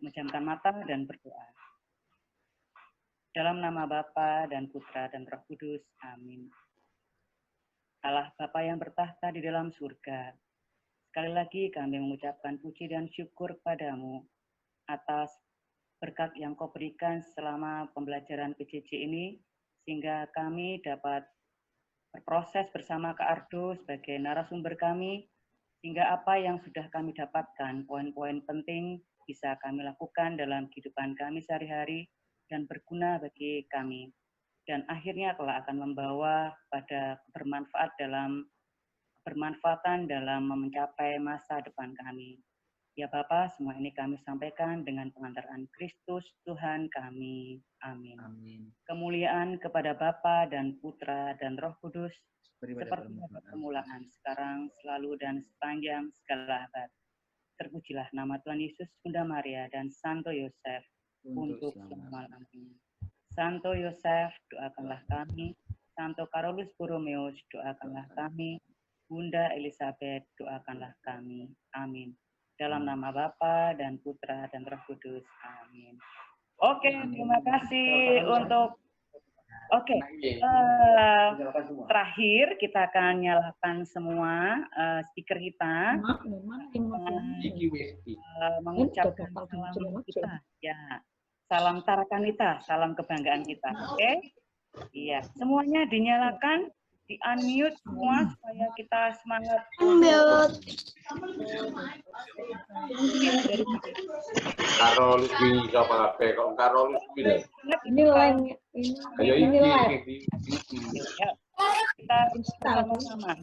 memejamkan mata dan berdoa. Dalam nama Bapa dan Putra dan Roh Kudus. Amin. Allah Bapa yang bertahta di dalam surga, sekali lagi kami mengucapkan puji dan syukur padamu atas berkat yang kau berikan selama pembelajaran PJJ ini, sehingga kami dapat berproses bersama Kak Ardo sebagai narasumber kami, sehingga apa yang sudah kami dapatkan, poin-poin penting bisa kami lakukan dalam kehidupan kami sehari-hari dan berguna bagi kami. Dan akhirnya kelak akan membawa pada bermanfaatan dalam mencapai masa depan kami. Ya Bapa, semua ini kami sampaikan dengan pengantaran Kristus Tuhan kami. Amin. Amin. Kemuliaan kepada Bapa dan Putra dan Roh Kudus, seperti pada permulaan, sekarang, selalu, dan sepanjang segala abad. Terpujilah nama Tuhan Yesus, Bunda Maria, dan Santo Yosef untuk selama-lamanya. Santo Yosef, doakanlah kami. Santo Karolus Borromeus, doakanlah kami. Bunda Elizabeth, doakanlah kami. Amin. Dalam nama Bapa dan Putra dan Roh Kudus. Amin. Oke, terima kasih untuk. Oke, terakhir kita akan nyalakan semua speaker kita, mengucapkan salam kita, ya, salam Tarakanita, salam kebanggaan kita. Oke, iya, semuanya dinyalakan, di unmute semua supaya kita semangat. Karol ini siapa kape? Kok Karol ini? Ini lain. Ayo ini. Kita sama-sama.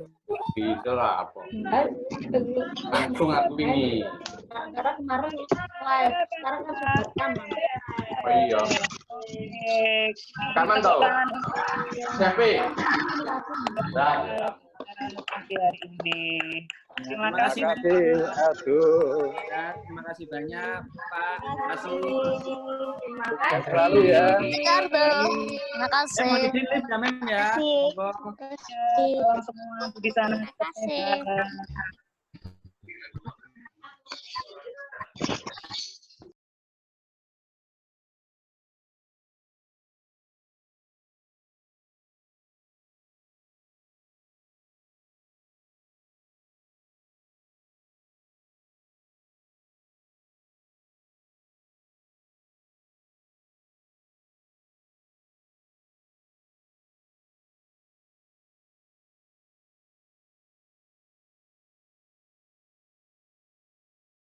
Bisa lah apa? Langsung aku ini. Karena kemarin live, sekarang kan sudah rekaman. Oh iya. Kapan tau? Siapa? Hari ini. Terima kasih. Aduh. Ya, terima kasih banyak, Pak. Terima kasih. Sukses selalu ya. Terima kasih. Mau di lift ya, Mem ya. Terima kasih. Semua di sana. Terima kasih.